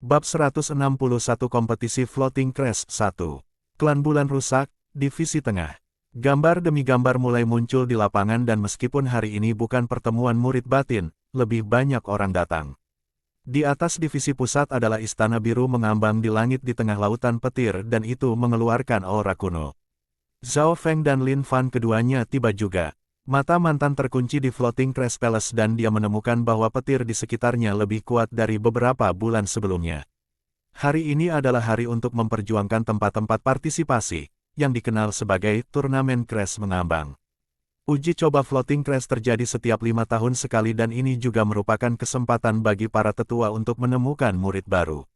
Bab 161 Kompetisi Floating Crest 1. Klan Bulan Rusak, Divisi Tengah. Gambar demi gambar mulai muncul di lapangan dan meskipun hari ini bukan pertemuan murid batin, lebih banyak orang datang. Di atas divisi pusat adalah istana biru mengambang di langit di tengah lautan petir dan itu mengeluarkan aura kuno. Zhao Feng dan Lin Fan keduanya tiba juga. Mata mantan terkunci di Floating Crest Palace dan dia menemukan bahwa petir di sekitarnya lebih kuat dari beberapa bulan sebelumnya. Hari ini adalah hari untuk memperjuangkan tempat-tempat partisipasi, yang dikenal sebagai turnamen Crest mengambang. Uji coba Floating Crest terjadi setiap 5 tahun sekali dan ini juga merupakan kesempatan bagi para tetua untuk menemukan murid baru.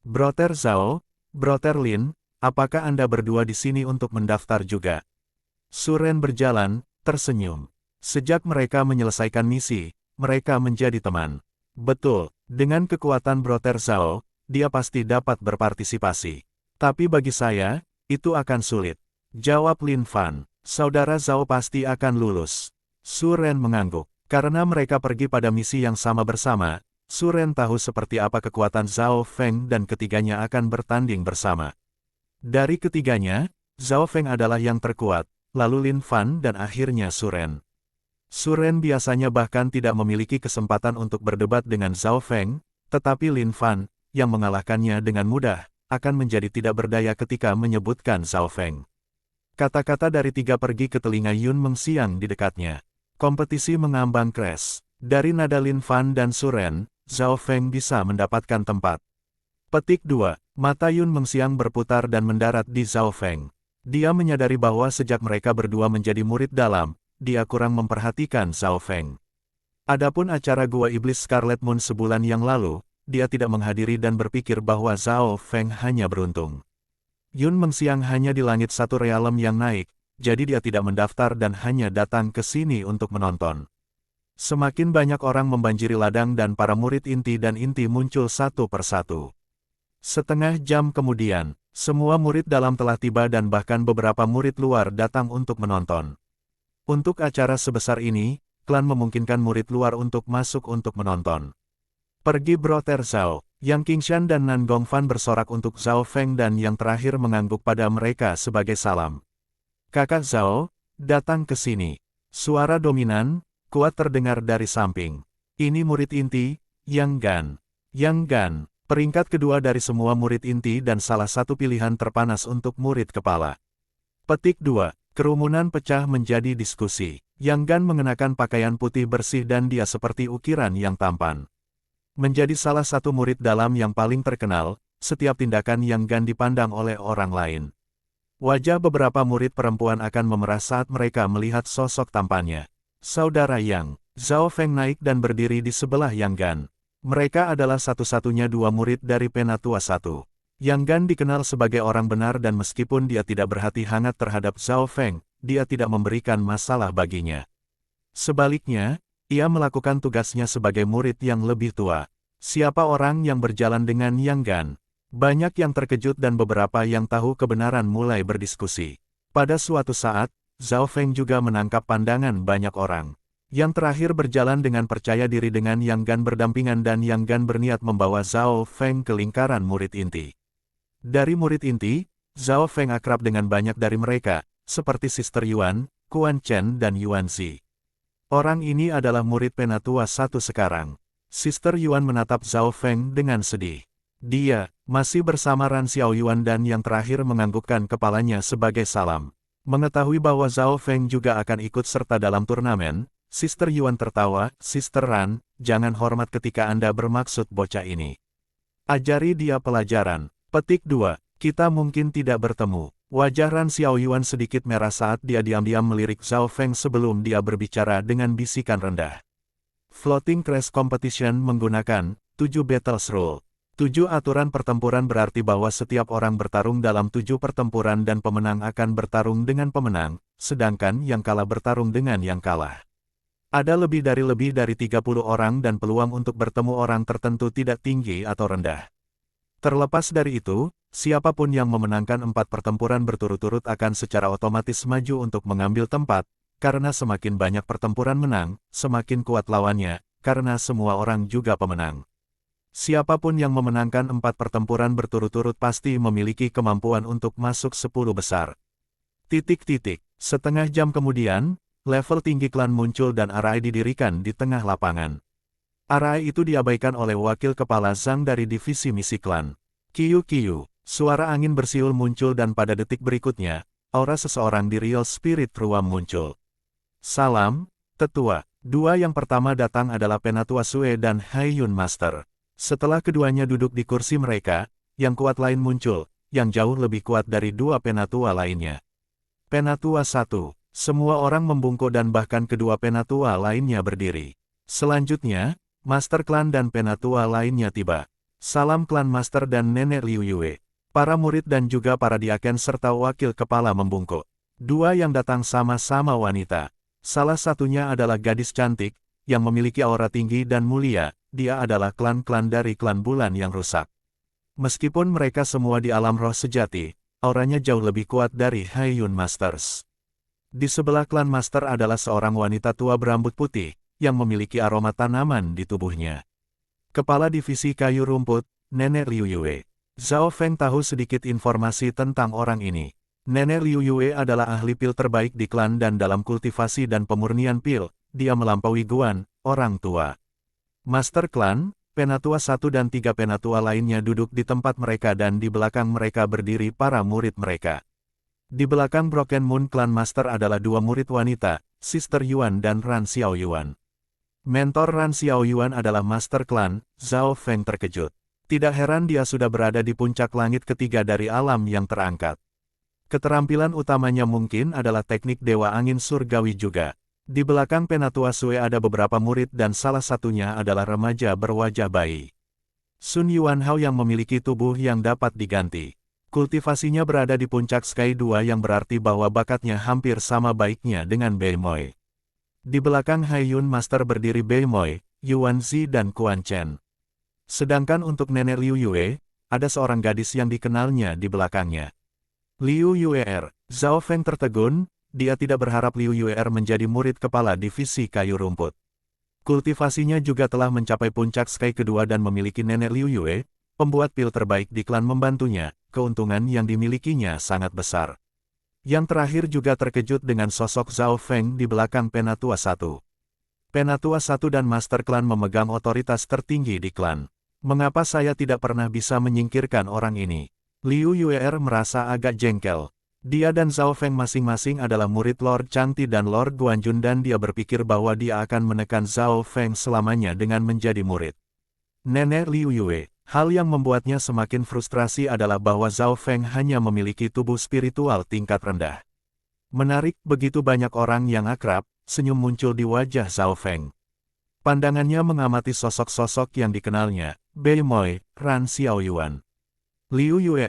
Brother Zhao, Brother Lin, apakah Anda berdua di sini untuk mendaftar juga? Suren berjalan, tersenyum. Sejak mereka menyelesaikan misi, mereka menjadi teman. Betul, dengan kekuatan Brother Zhao, dia pasti dapat berpartisipasi. Tapi bagi saya, itu akan sulit. Jawab Lin Fan, saudara Zhao pasti akan lulus. Suren mengangguk. Karena mereka pergi pada misi yang sama bersama, Suren tahu seperti apa kekuatan Zhao Feng dan ketiganya akan bertanding bersama. Dari ketiganya, Zhao Feng adalah yang terkuat, lalu Lin Fan dan akhirnya Suren. Suren biasanya bahkan tidak memiliki kesempatan untuk berdebat dengan Zhao Feng, tetapi Lin Fan, yang mengalahkannya dengan mudah, akan menjadi tidak berdaya ketika menyebutkan Zhao Feng. Kata-kata dari tiga pergi ke telinga Yun Mengxiang di dekatnya. Kompetisi mengambang Crest. Dari nada Lin Fan dan Suren, Zhao Feng bisa mendapatkan tempat. Petik 2. Mata Yun Mengxiang berputar dan mendarat di Zhao Feng. Dia menyadari bahwa sejak mereka berdua menjadi murid dalam, dia kurang memperhatikan Zhao Feng. Adapun acara Gua Iblis Scarlet Moon sebulan yang lalu, dia tidak menghadiri dan berpikir bahwa Zhao Feng hanya beruntung. Yun Mengxiang hanya di langit satu realem yang naik, jadi dia tidak mendaftar dan hanya datang ke sini untuk menonton. Semakin banyak orang membanjiri ladang dan para murid inti dan inti muncul satu persatu. Setengah jam kemudian, semua murid dalam telah tiba dan bahkan beberapa murid luar datang untuk menonton. Untuk acara sebesar ini, klan memungkinkan murid luar untuk masuk untuk menonton. Pergi Brother Zhao, Yang Qingshan dan Nan Gongfan bersorak untuk Zhao Feng dan yang terakhir mengangguk pada mereka sebagai salam. Kakak Zhao, datang ke sini. Suara dominan, kuat terdengar dari samping. Ini murid inti, Yang Gan. Yang Gan. Peringkat kedua dari semua murid inti dan salah satu pilihan terpanas untuk murid kepala. Petik 2. Kerumunan pecah menjadi diskusi. Yang Gan mengenakan pakaian putih bersih dan dia seperti ukiran yang tampan. Menjadi salah satu murid dalam yang paling terkenal, setiap tindakan Yang Gan dipandang oleh orang lain. Wajah beberapa murid perempuan akan memerah saat mereka melihat sosok tampannya. Saudara Yang, Zhao Feng naik dan berdiri di sebelah Yang Gan. Mereka adalah satu-satunya dua murid dari Penatua 1. Yang Gan dikenal sebagai orang benar dan meskipun dia tidak berhati hangat terhadap Zhao Feng, dia tidak memberikan masalah baginya. Sebaliknya, ia melakukan tugasnya sebagai murid yang lebih tua. Siapa orang yang berjalan dengan Yang Gan? Banyak yang terkejut dan beberapa yang tahu kebenaran mulai berdiskusi. Pada suatu saat, Zhao Feng juga menangkap pandangan banyak orang. Yang terakhir berjalan dengan percaya diri dengan Yang Gan berdampingan dan Yang Gan berniat membawa Zhao Feng ke lingkaran murid inti. Dari murid inti, Zhao Feng akrab dengan banyak dari mereka, seperti Sister Yuan, Quan Chen dan Yuan Zi. Orang ini adalah murid Penatua 1 sekarang. Sister Yuan menatap Zhao Feng dengan sedih. Dia masih bersama Ran Xiao Yuan dan yang terakhir menganggukkan kepalanya sebagai salam. Mengetahui bahwa Zhao Feng juga akan ikut serta dalam turnamen, Sister Yuan tertawa, Sister Ran, jangan hormat ketika Anda bermaksud bocah ini. Ajari dia pelajaran. Petik 2. Kita mungkin tidak bertemu. Wajah Ran Xiao Yuan sedikit merah saat dia diam-diam melirik Zhao Feng sebelum dia berbicara dengan bisikan rendah. Floating Crest Competition menggunakan 7 Battles Rule. 7 aturan pertempuran berarti bahwa setiap orang bertarung dalam 7 pertempuran dan pemenang akan bertarung dengan pemenang, sedangkan yang kalah bertarung dengan yang kalah. Ada lebih dari 30 orang dan peluang untuk bertemu orang tertentu tidak tinggi atau rendah. Terlepas dari itu, siapapun yang memenangkan 4 pertempuran berturut-turut akan secara otomatis maju untuk mengambil tempat, karena semakin banyak pertempuran menang, semakin kuat lawannya, karena semua orang juga pemenang. Siapapun yang memenangkan 4 pertempuran berturut-turut pasti memiliki kemampuan untuk masuk 10 besar. Setengah jam kemudian, level tinggi klan muncul dan arai didirikan di tengah lapangan. Arai itu diabaikan oleh wakil kepala Zhang dari divisi misi klan. Kiyu, suara angin bersiul muncul dan pada detik berikutnya, aura seseorang di Real Spirit Ruam muncul. Salam, tetua. Dua yang pertama datang adalah Penatua Sue dan Haiyun Master. Setelah keduanya duduk di kursi mereka, yang kuat lain muncul, yang jauh lebih kuat dari dua penatua lainnya. Penatua 1. Semua orang membungkuk dan bahkan kedua penatua lainnya berdiri. Selanjutnya, Master Klan dan penatua lainnya tiba. Salam Klan Master dan Nenek Liu Yue. Para murid dan juga para diaken serta wakil kepala membungkuk. Dua yang datang sama-sama wanita. Salah satunya adalah gadis cantik, yang memiliki aura tinggi dan mulia. Dia adalah klan-klan dari klan bulan yang rusak. Meskipun mereka semua di alam roh sejati, auranya jauh lebih kuat dari Haiyun Masters. Di sebelah klan Master adalah seorang wanita tua berambut putih, yang memiliki aroma tanaman di tubuhnya. Kepala divisi kayu rumput, Nenek Liu Yue. Zhao Feng tahu sedikit informasi tentang orang ini. Nenek Liu Yue adalah ahli pil terbaik di klan dan dalam kultivasi dan pemurnian pil, dia melampaui Guan, orang tua. Master Klan, Penatua 1 dan 3 penatua lainnya duduk di tempat mereka dan di belakang mereka berdiri para murid mereka. Di belakang Broken Moon Clan Master adalah dua murid wanita, Sister Yuan dan Ran Xiao Yuan. Mentor Ran Xiao Yuan adalah Master Klan. Zhao Feng terkejut. Tidak heran dia sudah berada di puncak langit ketiga dari alam yang terangkat. Keterampilan utamanya mungkin adalah teknik Dewa Angin Surgawi juga. Di belakang Penatua Sue ada beberapa murid dan salah satunya adalah remaja berwajah bayi. Sun Yuanhao yang memiliki tubuh yang dapat diganti. Kultivasinya berada di puncak Sky 2 yang berarti bahwa bakatnya hampir sama baiknya dengan Beimoy. Di belakang Haiyun Master berdiri Beimoy, Yuan Zi dan Quan Chen. Sedangkan untuk Nenek Liu Yue, ada seorang gadis yang dikenalnya di belakangnya. Liu Yue. Zhao Feng tertegun. Dia tidak berharap Liu Yue menjadi murid kepala divisi kayu rumput. Kultivasinya juga telah mencapai puncak Sky kedua dan memiliki Nenek Liu Yue, pembuat pil terbaik di klan membantunya, keuntungan yang dimilikinya sangat besar. Yang terakhir juga terkejut dengan sosok Zhao Feng di belakang Penatua 1. Penatua 1 dan Master Klan memegang otoritas tertinggi di klan. Mengapa saya tidak pernah bisa menyingkirkan orang ini? Liu Yue merasa agak jengkel. Dia dan Zhao Feng masing-masing adalah murid Lord Changti dan Lord Guanjun dan dia berpikir bahwa dia akan menekan Zhao Feng selamanya dengan menjadi murid. Nenek Liu Yue, hal yang membuatnya semakin frustrasi adalah bahwa Zhao Feng hanya memiliki tubuh spiritual tingkat rendah. Menarik, begitu banyak orang yang akrab, senyum muncul di wajah Zhao Feng. Pandangannya mengamati sosok-sosok yang dikenalnya, Beimoy, Ran Xiao Yuan, Liu Yue,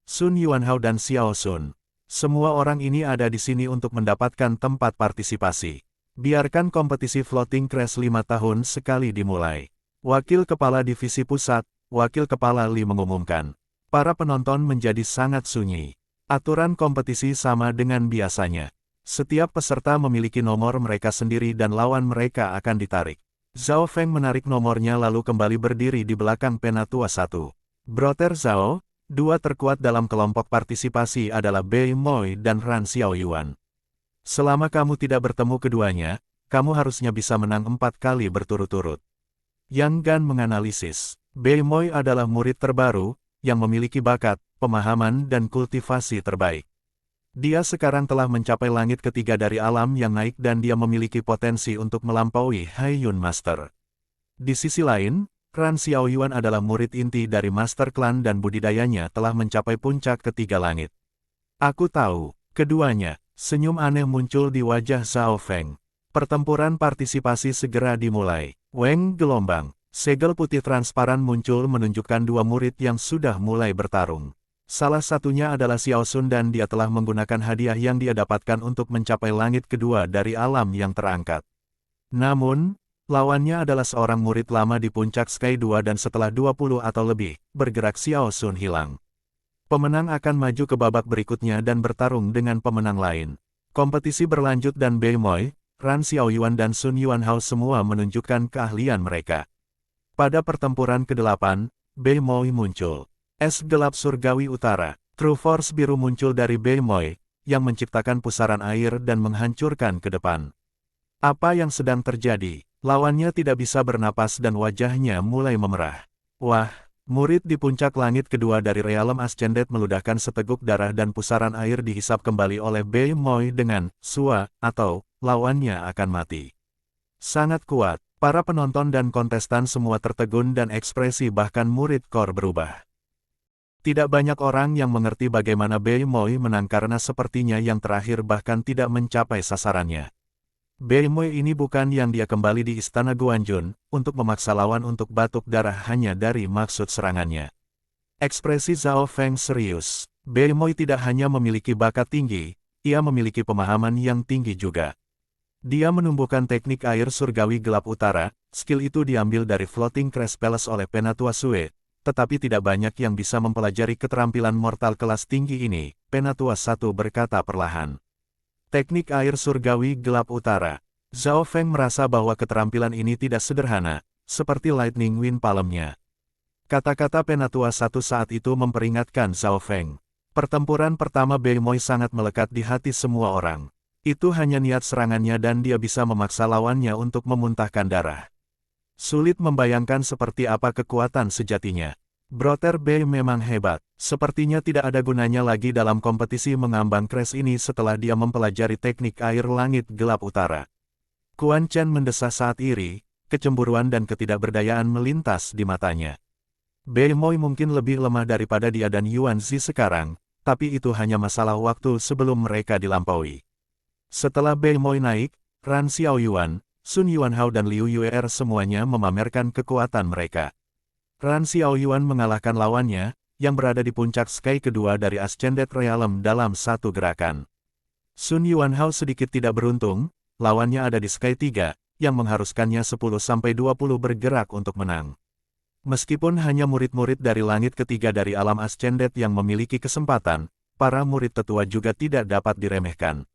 Sun Yuanhao dan Xiao Sun. Semua orang ini ada di sini untuk mendapatkan tempat partisipasi. Biarkan kompetisi Floating Crash 5 tahun sekali dimulai. Wakil Kepala Divisi Pusat, Wakil Kepala Li mengumumkan. Para penonton menjadi sangat sunyi. Aturan kompetisi sama dengan biasanya. Setiap peserta memiliki nomor mereka sendiri dan lawan mereka akan ditarik. Zhao Feng menarik nomornya lalu kembali berdiri di belakang Penatua 1. Brother Zhao, dua terkuat dalam kelompok partisipasi adalah Beimoy dan Ran Xiao Yuan. Selama kamu tidak bertemu keduanya, kamu harusnya bisa menang 4 kali berturut-turut. Yang Gan menganalisis, Beimoy adalah murid terbaru, yang memiliki bakat, pemahaman dan kultivasi terbaik. Dia sekarang telah mencapai langit ketiga dari alam yang naik dan dia memiliki potensi untuk melampaui Haiyun Master. Di sisi lain, Ran Xiao Yuan adalah murid inti dari Master Klan dan budidayanya telah mencapai puncak ketiga langit. Aku tahu, keduanya, senyum aneh muncul di wajah Zhao Feng. Pertempuran partisipasi segera dimulai. Weng gelombang, segel putih transparan muncul menunjukkan dua murid yang sudah mulai bertarung. Salah satunya adalah Xiao Sun dan dia telah menggunakan hadiah yang dia dapatkan untuk mencapai langit kedua dari alam yang terangkat. Namun, lawannya adalah seorang murid lama di puncak Sky 2 dan setelah 20 atau lebih, bergerak Xiao Sun hilang. Pemenang akan maju ke babak berikutnya dan bertarung dengan pemenang lain. Kompetisi berlanjut dan Beimoy, Ran Xiao Yuan dan Sun Yuanhao semua menunjukkan keahlian mereka. Pada pertempuran ke-8, Beimoy muncul. Es gelap surgawi utara, True Force biru muncul dari Beimoy, yang menciptakan pusaran air dan menghancurkan ke depan. Apa yang sedang terjadi? Lawannya tidak bisa bernapas dan wajahnya mulai memerah. Wah, murid di puncak langit kedua dari Realm Ascended meludahkan seteguk darah dan pusaran air dihisap kembali oleh Beimoy dengan "Sua" atau lawannya akan mati. Sangat kuat, para penonton dan kontestan semua tertegun dan ekspresi bahkan murid core berubah. Tidak banyak orang yang mengerti bagaimana Beimoy menang karena sepertinya yang terakhir bahkan tidak mencapai sasarannya. Beimoy ini bukan yang dia kembali di Istana Guanjun, untuk memaksa lawan untuk batuk darah hanya dari maksud serangannya. Ekspresi Zhao Feng serius. Beimoy tidak hanya memiliki bakat tinggi, ia memiliki pemahaman yang tinggi juga. Dia menumbuhkan teknik air surgawi gelap utara, skill itu diambil dari Floating Crest Palace oleh Penatua Sue, tetapi tidak banyak yang bisa mempelajari keterampilan mortal kelas tinggi ini, Penatua I berkata perlahan. Teknik air surgawi gelap utara. Zhao Feng merasa bahwa keterampilan ini tidak sederhana, seperti Lightning Wind Palm-nya. Kata-kata Penatua I saat itu memperingatkan Zhao Feng. Pertempuran pertama Beimoy sangat melekat di hati semua orang. Itu hanya niat serangannya dan dia bisa memaksa lawannya untuk memuntahkan darah. Sulit membayangkan seperti apa kekuatan sejatinya. Brother Bei memang hebat. Sepertinya tidak ada gunanya lagi dalam kompetisi mengambang crash ini setelah dia mempelajari teknik air langit gelap utara. Quan Chen mendesah saat iri, kecemburuan dan ketidakberdayaan melintas di matanya. Beimoy mungkin lebih lemah daripada dia dan Yuan Zi sekarang, tapi itu hanya masalah waktu sebelum mereka dilampaui. Setelah Beimoy naik, Ran Xiaoyuan, Sun Yuanhao dan Liu Yuer semuanya memamerkan kekuatan mereka. Ran Xiaoyuan mengalahkan lawannya, yang berada di puncak Sky kedua dari Ascended Realm dalam satu gerakan. Sun Yuanhao sedikit tidak beruntung, lawannya ada di Sky 3, yang mengharuskannya 10-20 bergerak untuk menang. Meskipun hanya murid-murid dari langit ketiga dari alam Ascended yang memiliki kesempatan, para murid tetua juga tidak dapat diremehkan.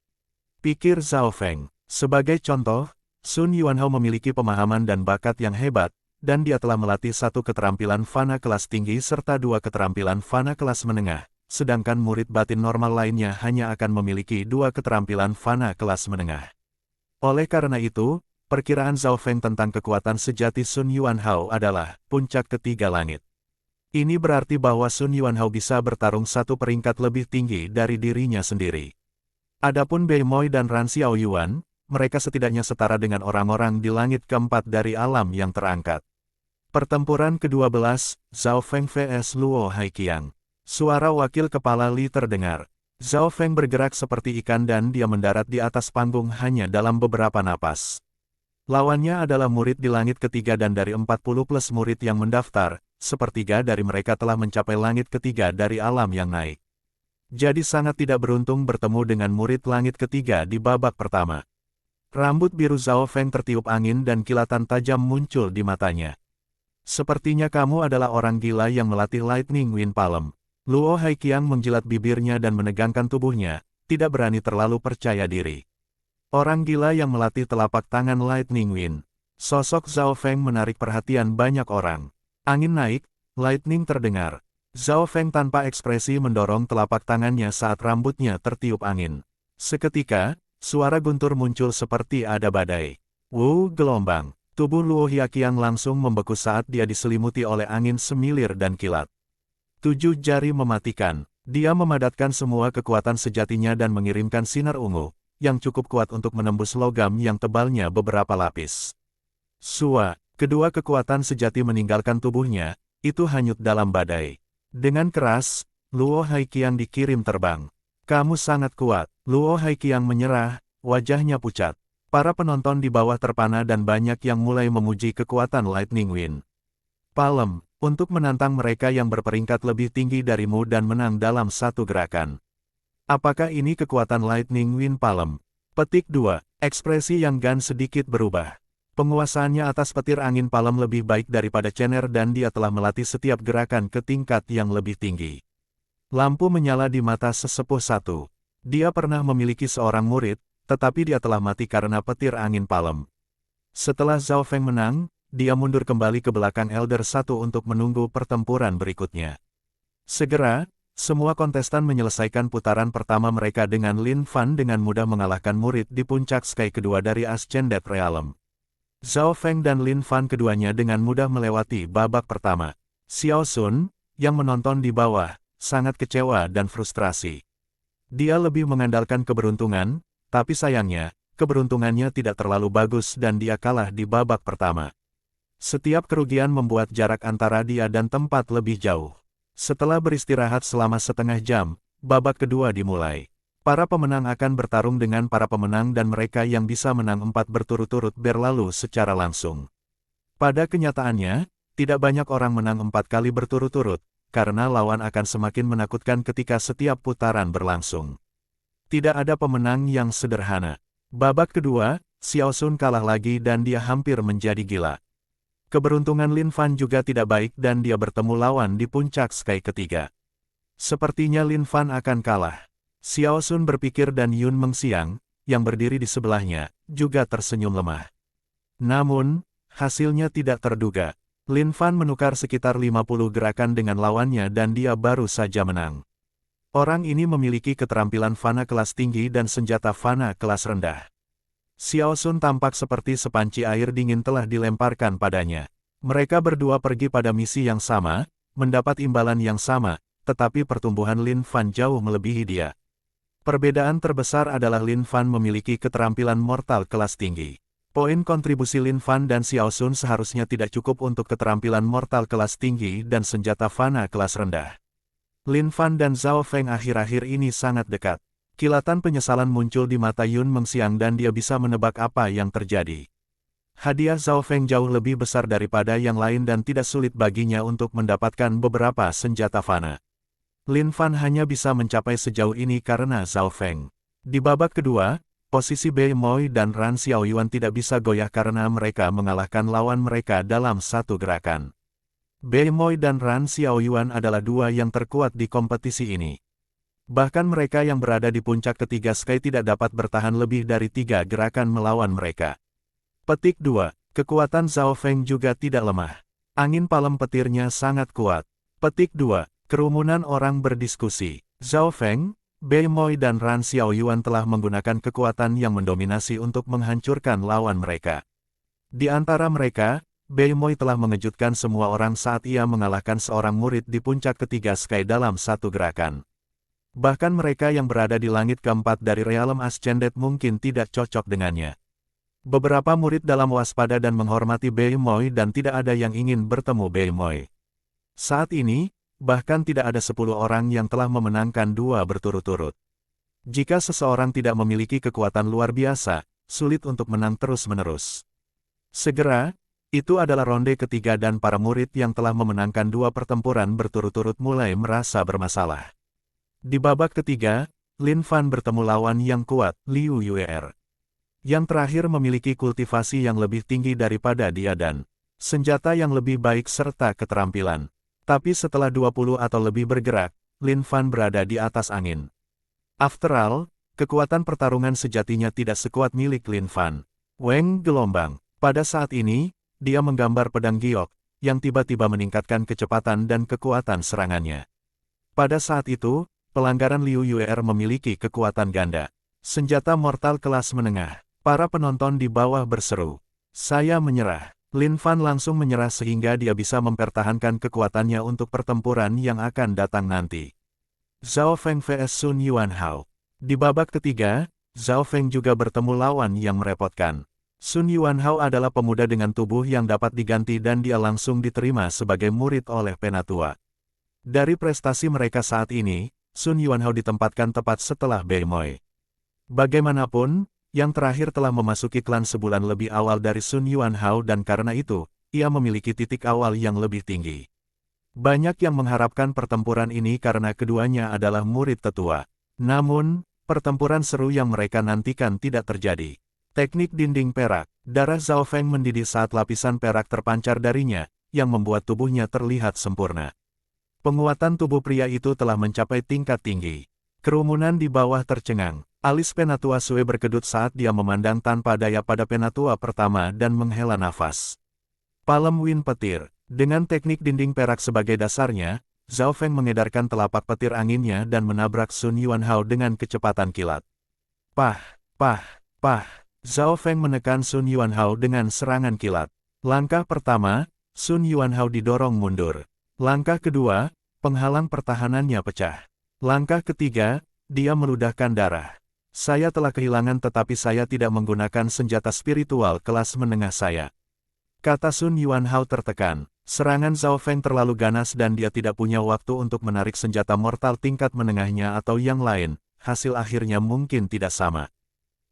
Pikir Zhao Feng. Sebagai contoh, Sun Yuanhao memiliki pemahaman dan bakat yang hebat, dan dia telah melatih satu keterampilan fana kelas tinggi serta dua keterampilan fana kelas menengah, sedangkan murid batin normal lainnya hanya akan memiliki dua keterampilan fana kelas menengah. Oleh karena itu, perkiraan Zhao Feng tentang kekuatan sejati Sun Yuanhao adalah puncak ketiga langit. Ini berarti bahwa Sun Yuanhao bisa bertarung satu peringkat lebih tinggi dari dirinya sendiri. Adapun Beimoy dan Ran Xiaoyuan, mereka setidaknya setara dengan orang-orang di langit keempat dari alam yang terangkat. Pertempuran ke-12, Zhao Feng vs Luo Haiqiang. Suara wakil kepala Li terdengar. Zhao Feng bergerak seperti ikan dan dia mendarat di atas panggung hanya dalam beberapa napas. Lawannya adalah murid di langit ketiga dan dari 40 plus murid yang mendaftar, sepertiga dari mereka telah mencapai langit ketiga dari alam yang naik. Jadi sangat tidak beruntung bertemu dengan murid langit ketiga di babak pertama. Rambut biru Zhao Feng tertiup angin dan kilatan tajam muncul di matanya. Sepertinya kamu adalah orang gila yang melatih Lightning Wind Palm. Luo Haiqiang menjilat bibirnya dan menegangkan tubuhnya, tidak berani terlalu percaya diri. Orang gila yang melatih telapak tangan Lightning Wind. Sosok Zhao Feng menarik perhatian banyak orang. Angin naik, lightning terdengar. Zhao Feng tanpa ekspresi mendorong telapak tangannya saat rambutnya tertiup angin. Seketika, suara guntur muncul seperti ada badai. Wu gelombang. Tubuh Luo Haiqiang langsung membeku saat dia diselimuti oleh angin semilir dan kilat. 7 jari mematikan. Dia memadatkan semua kekuatan sejatinya dan mengirimkan sinar ungu, yang cukup kuat untuk menembus logam yang tebalnya beberapa lapis. Sua, kedua kekuatan sejati meninggalkan tubuhnya, itu hanyut dalam badai. Dengan keras, Luo Haiqiang dikirim terbang. Kamu sangat kuat. Luo Haiqiang menyerah, wajahnya pucat. Para penonton di bawah terpana dan banyak yang mulai memuji kekuatan Lightning Wind Palm, untuk menantang mereka yang berperingkat lebih tinggi darimu dan menang dalam satu gerakan. Apakah ini kekuatan Lightning Wind Palm? Petik 2. Ekspresi Yang Gan sedikit berubah. Penguasaannya atas petir angin palem lebih baik daripada Chener dan dia telah melatih setiap gerakan ke tingkat yang lebih tinggi. Lampu menyala di mata sesepuh satu. Dia pernah memiliki seorang murid, tetapi dia telah mati karena petir angin palem. Setelah Zhao Feng menang, dia mundur kembali ke belakang Elder 1 untuk menunggu pertempuran berikutnya. Segera, semua kontestan menyelesaikan putaran pertama mereka dengan Lin Fan dengan mudah mengalahkan murid di puncak Sky kedua dari Ascended Realm. Zhao Feng dan Lin Fan keduanya dengan mudah melewati babak pertama. Xiao Sun, yang menonton di bawah, sangat kecewa dan frustrasi. Dia lebih mengandalkan keberuntungan, tapi sayangnya, keberuntungannya tidak terlalu bagus dan dia kalah di babak pertama. Setiap kerugian membuat jarak antara dia dan tempat lebih jauh. Setelah beristirahat selama setengah jam, babak kedua dimulai. Para pemenang akan bertarung dengan para pemenang dan mereka yang bisa menang 4 berturut-turut berlalu secara langsung. Pada kenyataannya, tidak banyak orang menang 4 kali berturut-turut, karena lawan akan semakin menakutkan ketika setiap putaran berlangsung. Tidak ada pemenang yang sederhana. Babak kedua, Xiao Sun kalah lagi dan dia hampir menjadi gila. Keberuntungan Lin Fan juga tidak baik dan dia bertemu lawan di puncak Sky ketiga. Sepertinya Lin Fan akan kalah. Xiao Sun berpikir dan Yun Mengxiang, yang berdiri di sebelahnya, juga tersenyum lemah. Namun, hasilnya tidak terduga. Lin Fan menukar sekitar 50 gerakan dengan lawannya dan dia baru saja menang. Orang ini memiliki keterampilan fana kelas tinggi dan senjata fana kelas rendah. Xiao Sun tampak seperti sepanci air dingin telah dilemparkan padanya. Mereka berdua pergi pada misi yang sama, mendapat imbalan yang sama, tetapi pertumbuhan Lin Fan jauh melebihi dia. Perbedaan terbesar adalah Lin Fan memiliki keterampilan mortal kelas tinggi. Poin kontribusi Lin Fan dan Xiao Sun seharusnya tidak cukup untuk keterampilan mortal kelas tinggi dan senjata fana kelas rendah. Lin Fan dan Zhao Feng akhir-akhir ini sangat dekat. Kilatan penyesalan muncul di mata Yun Mengxiang dan dia bisa menebak apa yang terjadi. Hadiah Zhao Feng jauh lebih besar daripada yang lain dan tidak sulit baginya untuk mendapatkan beberapa senjata fana. Lin Fan hanya bisa mencapai sejauh ini karena Zhao Feng. Di babak kedua, posisi Bei Moi dan Ran Xiaoyuan tidak bisa goyah karena mereka mengalahkan lawan mereka dalam satu gerakan. Bei Moi dan Ran Xiaoyuan adalah dua yang terkuat di kompetisi ini. Bahkan mereka yang berada di puncak ketiga Sky tidak dapat bertahan lebih dari 3 gerakan melawan mereka. Petik 2. Kekuatan Zhao Feng juga tidak lemah. Angin palem petirnya sangat kuat. Petik 2. Kerumunan orang berdiskusi. Zhao Feng, Bei Moi dan Ran Xiaoyuan telah menggunakan kekuatan yang mendominasi untuk menghancurkan lawan mereka. Di antara mereka, Bei Moi telah mengejutkan semua orang saat ia mengalahkan seorang murid di puncak ketiga Sky dalam satu gerakan. Bahkan mereka yang berada di langit keempat dari Realm Ascended mungkin tidak cocok dengannya. Beberapa murid dalam waspada dan menghormati Bei Moi dan tidak ada yang ingin bertemu Bei Moi. Saat ini, bahkan tidak ada 10 orang yang telah memenangkan 2 berturut-turut. Jika seseorang tidak memiliki kekuatan luar biasa, sulit untuk menang terus-menerus. Segera, itu adalah ronde ketiga dan para murid yang telah memenangkan 2 pertempuran berturut-turut mulai merasa bermasalah. Di babak ketiga, Lin Fan bertemu lawan yang kuat, Liu Yuer. Yang terakhir memiliki kultivasi yang lebih tinggi daripada dia dan senjata yang lebih baik serta keterampilan. Tapi setelah 20 atau lebih bergerak, Lin Fan berada di atas angin. After all, kekuatan pertarungan sejatinya tidak sekuat milik Lin Fan. Weng gelombang. Pada saat ini, dia menggambar pedang giok, yang tiba-tiba meningkatkan kecepatan dan kekuatan serangannya. Pada saat itu, pelanggaran Liu Yuer memiliki kekuatan ganda. Senjata mortal kelas menengah. Para penonton di bawah berseru. Saya menyerah. Lin Fan langsung menyerah sehingga dia bisa mempertahankan kekuatannya untuk pertempuran yang akan datang nanti. Zhao Feng vs Sun Yuanhao. Di babak ketiga, Zhao Feng juga bertemu lawan yang merepotkan. Sun Yuanhao adalah pemuda dengan tubuh yang dapat diganti dan dia langsung diterima sebagai murid oleh penatua. Dari prestasi mereka saat ini, Sun Yuanhao ditempatkan tepat setelah Bei Moi. Bagaimanapun, yang terakhir telah memasuki klan sebulan lebih awal dari Sun Yuanhao dan karena itu, ia memiliki titik awal yang lebih tinggi. Banyak yang mengharapkan pertempuran ini karena keduanya adalah murid tetua. Namun, pertempuran seru yang mereka nantikan tidak terjadi. Teknik dinding perak, darah Zhao Feng mendidih saat lapisan perak terpancar darinya, yang membuat tubuhnya terlihat sempurna. Penguatan tubuh pria itu telah mencapai tingkat tinggi. Kerumunan di bawah tercengang. Alis penatua Sue berkedut saat dia memandang tanpa daya pada penatua pertama dan menghela nafas. Palem Wind Petir. Dengan teknik dinding perak sebagai dasarnya, Zhao Feng mengedarkan telapak petir anginnya dan menabrak Sun Yuanhao dengan kecepatan kilat. Pah, pah, pah. Zhao Feng menekan Sun Yuanhao dengan serangan kilat. Langkah pertama, Sun Yuanhao didorong mundur. Langkah kedua, penghalang pertahanannya pecah. Langkah ketiga, dia meludahkan darah. Saya telah kehilangan tetapi saya tidak menggunakan senjata spiritual kelas menengah saya. Kata Sun Yuanhao tertekan. Serangan Zhao Feng terlalu ganas dan dia tidak punya waktu untuk menarik senjata mortal tingkat menengahnya atau yang lain. Hasil akhirnya mungkin tidak sama.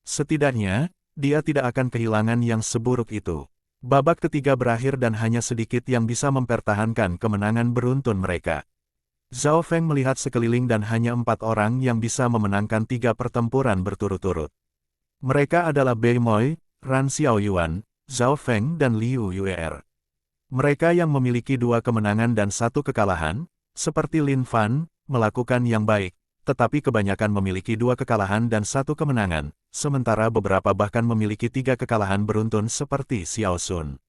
Setidaknya, dia tidak akan kehilangan yang seburuk itu. Babak ketiga berakhir dan hanya sedikit yang bisa mempertahankan kemenangan beruntun mereka. Zhao Feng melihat sekeliling dan hanya 4 orang yang bisa memenangkan 3 pertempuran berturut-turut. Mereka adalah Bei Moi, Ran Xiaoyuan, Zhao Feng dan Liu Yuer. Mereka yang memiliki 2 kemenangan dan 1 kekalahan, seperti Lin Fan, melakukan yang baik, tetapi kebanyakan memiliki 2 kekalahan dan 1 kemenangan, sementara beberapa bahkan memiliki 3 kekalahan beruntun seperti Xiao Sun.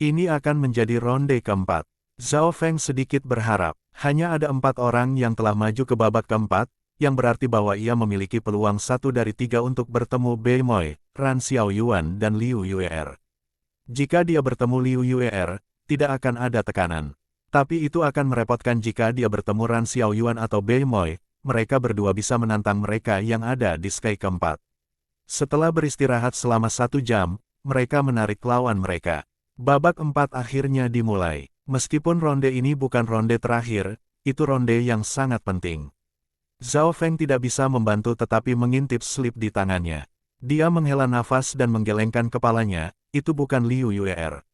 Ini akan menjadi ronde keempat. Zhao Feng sedikit berharap, hanya ada 4 orang yang telah maju ke babak keempat, yang berarti bahwa ia memiliki peluang 1 dari 3 untuk bertemu Bei Moi, Ran Xiaoyuan dan Liu Yuer. Jika dia bertemu Liu Yuer, tidak akan ada tekanan. Tapi itu akan merepotkan jika dia bertemu Ran Xiaoyuan atau Bei Moi, mereka berdua bisa menantang mereka yang ada di sky keempat. Setelah beristirahat selama 1 jam, mereka menarik lawan mereka. Babak 4 akhirnya dimulai. Meskipun ronde ini bukan ronde terakhir, itu ronde yang sangat penting. Zhao Feng tidak bisa membantu tetapi mengintip slip di tangannya. Dia menghela nafas dan menggelengkan kepalanya, itu bukan Liu Yuer.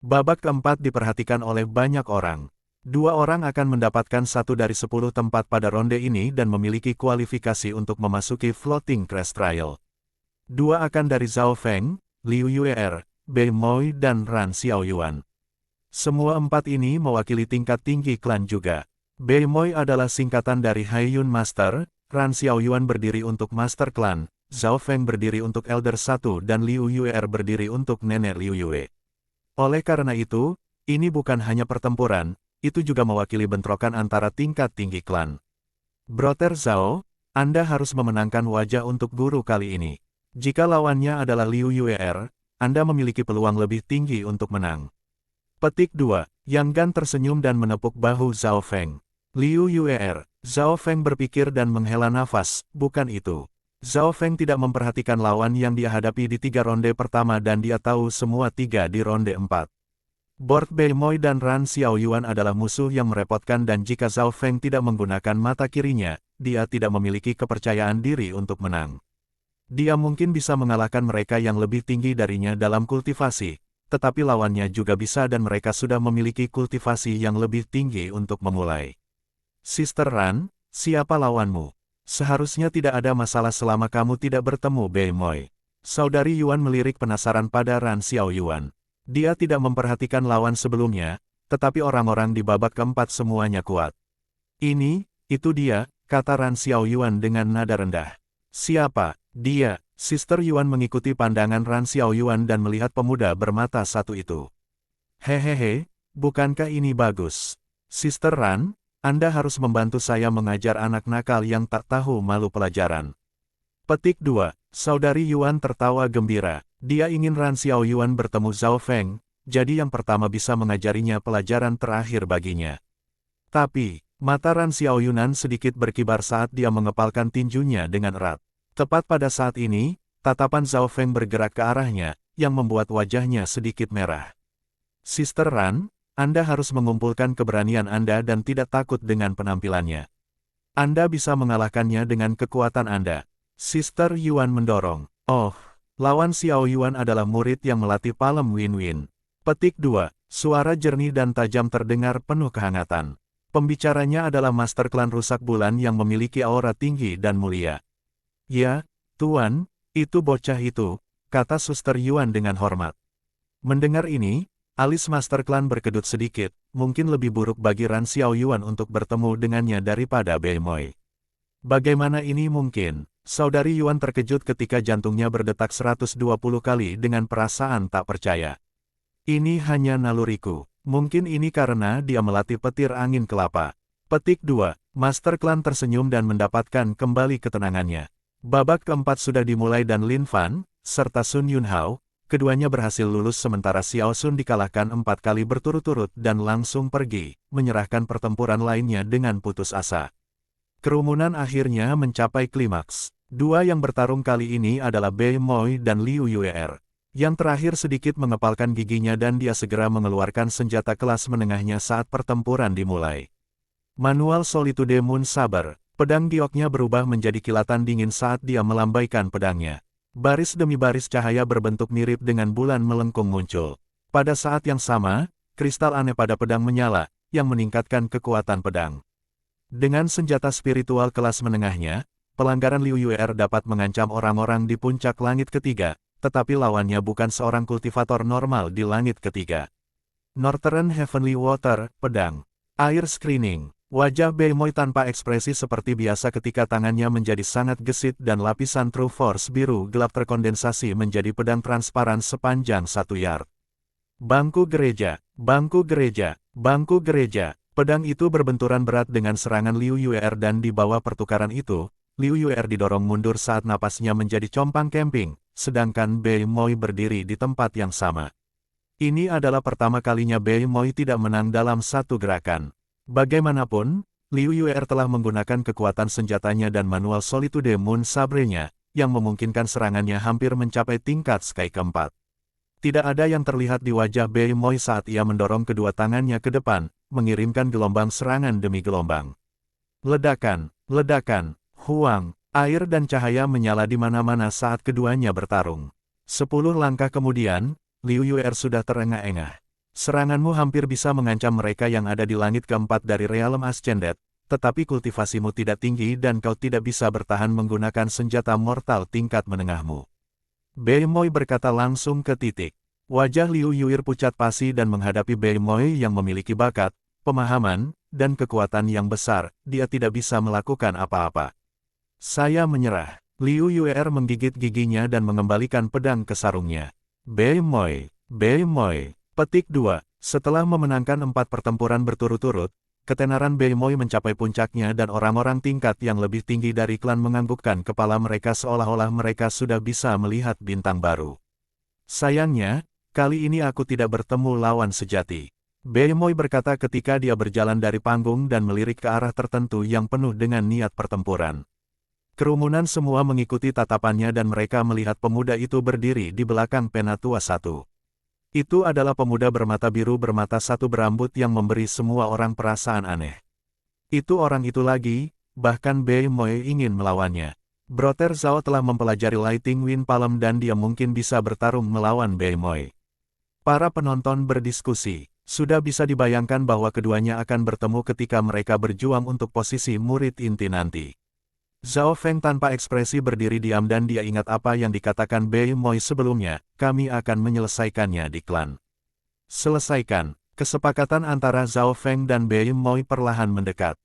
Babak keempat diperhatikan oleh banyak orang. 2 orang akan mendapatkan 1 dari 10 tempat pada ronde ini dan memiliki kualifikasi untuk memasuki Floating Crash Trial. 2 akan dari Zhao Feng, Liu Yuer, Bei Moi dan Ran Xiaoyuan. Semua 4 ini mewakili tingkat tinggi klan juga. Bei Moi adalah singkatan dari Haiyun Master, Ran Xiaoyuan berdiri untuk Master Clan, Zhao Feng berdiri untuk Elder 1 dan Liu Yuer berdiri untuk Nenek Liu Yue. Oleh karena itu, ini bukan hanya pertempuran, itu juga mewakili bentrokan antara tingkat tinggi klan. Brother Zhao, Anda harus memenangkan wajah untuk guru kali ini. Jika lawannya adalah Liu Yuer, Anda memiliki peluang lebih tinggi untuk menang. Petik 2. Yang Gan tersenyum dan menepuk bahu Zhao Feng. Liu Yuer, Zhao Feng berpikir dan menghela nafas, bukan itu. Zhao Feng tidak memperhatikan lawan yang dia hadapi di 3 ronde pertama dan dia tahu semua 3 di ronde 4. Board Bei Moi dan Ran Xiaoyuan adalah musuh yang merepotkan dan jika Zhao Feng tidak menggunakan mata kirinya, dia tidak memiliki kepercayaan diri untuk menang. Dia mungkin bisa mengalahkan mereka yang lebih tinggi darinya dalam kultivasi, tetapi lawannya juga bisa dan mereka sudah memiliki kultivasi yang lebih tinggi untuk memulai. Sister Ran, siapa lawanmu? Seharusnya tidak ada masalah selama kamu tidak bertemu Bei Moi. Saudari Yuan melirik penasaran pada Ran Xiaoyuan. Dia tidak memperhatikan lawan sebelumnya, tetapi orang-orang di babak keempat semuanya kuat. Itu dia, kata Ran Xiaoyuan dengan nada rendah. Siapa? Dia. Sister Yuan mengikuti pandangan Ran Xiaoyuan dan melihat pemuda bermata satu itu. Hehehe, bukankah ini bagus? Sister Ran, Anda harus membantu saya mengajar anak nakal yang tak tahu malu pelajaran. Petik 2. Saudari Yuan tertawa gembira. Dia ingin Ran Xiaoyuan bertemu Zhao Feng, jadi yang pertama bisa mengajarinya pelajaran terakhir baginya. Tapi, mata Ran Xiaoyuan sedikit berkibar saat dia mengepalkan tinjunya dengan erat. Tepat pada saat ini, tatapan Zhao Feng bergerak ke arahnya, yang membuat wajahnya sedikit merah. Sister Ran, Anda harus mengumpulkan keberanian Anda dan tidak takut dengan penampilannya. Anda bisa mengalahkannya dengan kekuatan Anda. Sister Yuan mendorong. Oh, lawan Xiao Yuan adalah murid yang melatih Palem Win-Win. Petik 2. Suara jernih dan tajam terdengar penuh kehangatan. Pembicaranya adalah Master Klan Rusak Bulan yang memiliki aura tinggi dan mulia. Ya, Tuan, itu bocah itu, kata Suster Yuan dengan hormat. Mendengar ini, alis Master Klan berkedut sedikit, mungkin lebih buruk bagi Ran Xiaoyuan untuk bertemu dengannya daripada Bei Moi. Bagaimana ini mungkin? Saudari Yuan terkejut ketika jantungnya berdetak 120 kali dengan perasaan tak percaya. Ini hanya naluriku. Mungkin ini karena dia melatih petir angin kelapa. Petik 2. Master Klan tersenyum dan mendapatkan kembali ketenangannya. Babak keempat sudah dimulai dan Lin Fan, serta Sun Yunhao, keduanya berhasil lulus sementara Xiao Sun dikalahkan 4 kali berturut-turut dan langsung pergi, menyerahkan pertempuran lainnya dengan putus asa. Kerumunan akhirnya mencapai klimaks. Dua yang bertarung kali ini adalah Bei Moi dan Liu Yuer. Yang terakhir sedikit mengepalkan giginya dan dia segera mengeluarkan senjata kelas menengahnya saat pertempuran dimulai. Manual Solitude Moon Saber, pedang gioknya berubah menjadi kilatan dingin saat dia melambaikan pedangnya. Baris demi baris cahaya berbentuk mirip dengan bulan melengkung muncul. Pada saat yang sama, kristal aneh pada pedang menyala, yang meningkatkan kekuatan pedang. Dengan senjata spiritual kelas menengahnya, pelanggaran Liu Yuer dapat mengancam orang-orang di puncak langit ketiga, tetapi lawannya bukan seorang kultivator normal di langit ketiga. Northern Heavenly Water, pedang. Air screening. Wajah Bei Moi tanpa ekspresi seperti biasa ketika tangannya menjadi sangat gesit dan lapisan True Force biru gelap terkondensasi menjadi pedang transparan sepanjang 1 yard. Bangku gereja, bangku gereja, bangku gereja. Pedang itu berbenturan berat dengan serangan Liu Yuer dan di bawah pertukaran itu, Liu Yuer didorong mundur saat napasnya menjadi compang camping, sedangkan Bei Moi berdiri di tempat yang sama. Ini adalah pertama kalinya Bei Moi tidak menang dalam satu gerakan. Bagaimanapun, Liu Yuer telah menggunakan kekuatan senjatanya dan manual Solitude Moon Sabre-nya, yang memungkinkan serangannya hampir mencapai tingkat Sky keempat. Tidak ada yang terlihat di wajah Bei Moi saat ia mendorong kedua tangannya ke depan, mengirimkan gelombang serangan demi gelombang. Ledakan, ledakan, huang, air dan cahaya menyala di mana-mana saat keduanya bertarung. 10 langkah kemudian, Liu Yuer sudah terengah-engah. Seranganmu hampir bisa mengancam mereka yang ada di langit keempat dari Realm Ascended, tetapi kultivasimu tidak tinggi dan kau tidak bisa bertahan menggunakan senjata mortal tingkat menengahmu. Bei Moi berkata langsung ke titik. Wajah Liu Yuer pucat pasi dan menghadapi Bei Moi yang memiliki bakat, pemahaman, dan kekuatan yang besar, dia tidak bisa melakukan apa-apa. Saya menyerah. Liu Yuer menggigit giginya dan mengembalikan pedang ke sarungnya. Bei Moi, Bei Moi. Petik 2. Setelah memenangkan 4 pertempuran berturut-turut, ketenaran Bei Moi mencapai puncaknya dan orang-orang tingkat yang lebih tinggi dari klan menganggukkan kepala mereka seolah-olah mereka sudah bisa melihat bintang baru. Sayangnya, kali ini aku tidak bertemu lawan sejati. Bei Moi berkata ketika dia berjalan dari panggung dan melirik ke arah tertentu yang penuh dengan niat pertempuran. Kerumunan semua mengikuti tatapannya dan mereka melihat pemuda itu berdiri di belakang Penatua 1. Itu adalah pemuda bermata biru bermata satu berambut yang memberi semua orang perasaan aneh. Itu orang itu lagi, bahkan Bei Moi ingin melawannya. Brother Zhao telah mempelajari Lighting Wind Palm dan dia mungkin bisa bertarung melawan Bei Moi. Para penonton berdiskusi. Sudah bisa dibayangkan bahwa keduanya akan bertemu ketika mereka berjuang untuk posisi murid inti nanti. Zhao Feng tanpa ekspresi berdiri diam dan dia ingat apa yang dikatakan Bei Moi sebelumnya, kami akan menyelesaikannya di klan. Selesaikan. Kesepakatan antara Zhao Feng dan Bei Moi perlahan mendekat.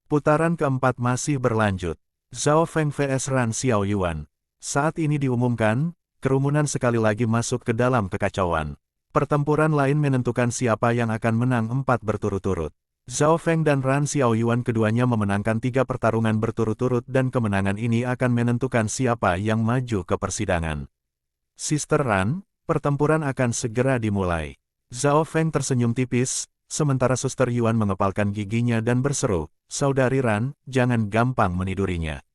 Putaran keempat masih berlanjut. Zhao Feng vs Ran Xiaoyuan. Saat ini diumumkan, kerumunan sekali lagi masuk ke dalam kekacauan. Pertempuran lain menentukan siapa yang akan menang 4 berturut-turut. Zhao Feng dan Ran Xiaoyuan keduanya memenangkan 3 pertarungan berturut-turut dan kemenangan ini akan menentukan siapa yang maju ke persidangan. Sister Ran, pertempuran akan segera dimulai. Zhao Feng tersenyum tipis, sementara Suster Yuan mengepalkan giginya dan berseru, Saudari Ran, jangan gampang menidurinya.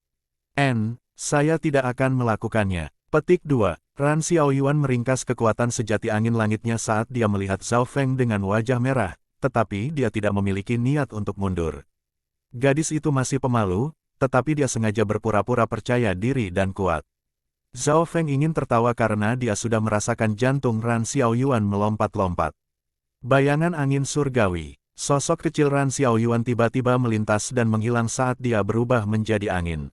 Saya tidak akan melakukannya. Petik 2. Ran Xiaoyuan meringkas kekuatan sejati angin langitnya saat dia melihat Zhao Feng dengan wajah merah. Tetapi dia tidak memiliki niat untuk mundur. Gadis itu masih pemalu, tetapi dia sengaja berpura-pura percaya diri dan kuat. Zhao Feng ingin tertawa karena dia sudah merasakan jantung Ran Xiaoyuan melompat-lompat. Bayangan angin surgawi. Sosok kecil Ran Xiaoyuan tiba-tiba melintas dan menghilang saat dia berubah menjadi angin.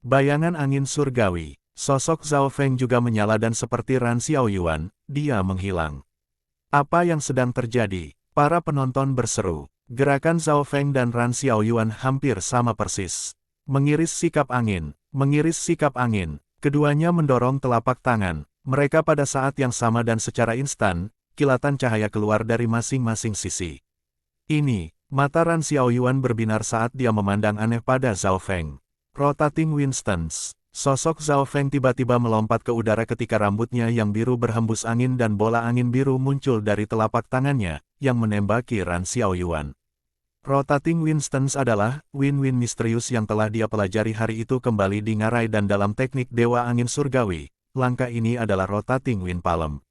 Bayangan angin surgawi. Sosok Zhao Feng juga menyala dan seperti Ran Xiaoyuan, dia menghilang. Apa yang sedang terjadi? Para penonton berseru. Gerakan Zhao Feng dan Ran Xiaoyuan hampir sama persis. Mengiris sikap angin, mengiris sikap angin. Keduanya mendorong telapak tangan. Mereka pada saat yang sama dan secara instan, kilatan cahaya keluar dari masing-masing sisi. Ini, mata Ran Xiaoyuan berbinar saat dia memandang aneh pada Zhao Feng. Rotating Winstons. Sosok Zhao Feng tiba-tiba melompat ke udara ketika rambutnya yang biru berhembus angin dan bola angin biru muncul dari telapak tangannya, yang menembaki Ran Xiaoyuan. Rotating Winstons adalah win-win misterius yang telah dia pelajari hari itu kembali di ngarai dan dalam teknik Dewa Angin Surgawi. Langkah ini adalah Rotating Wind Palm.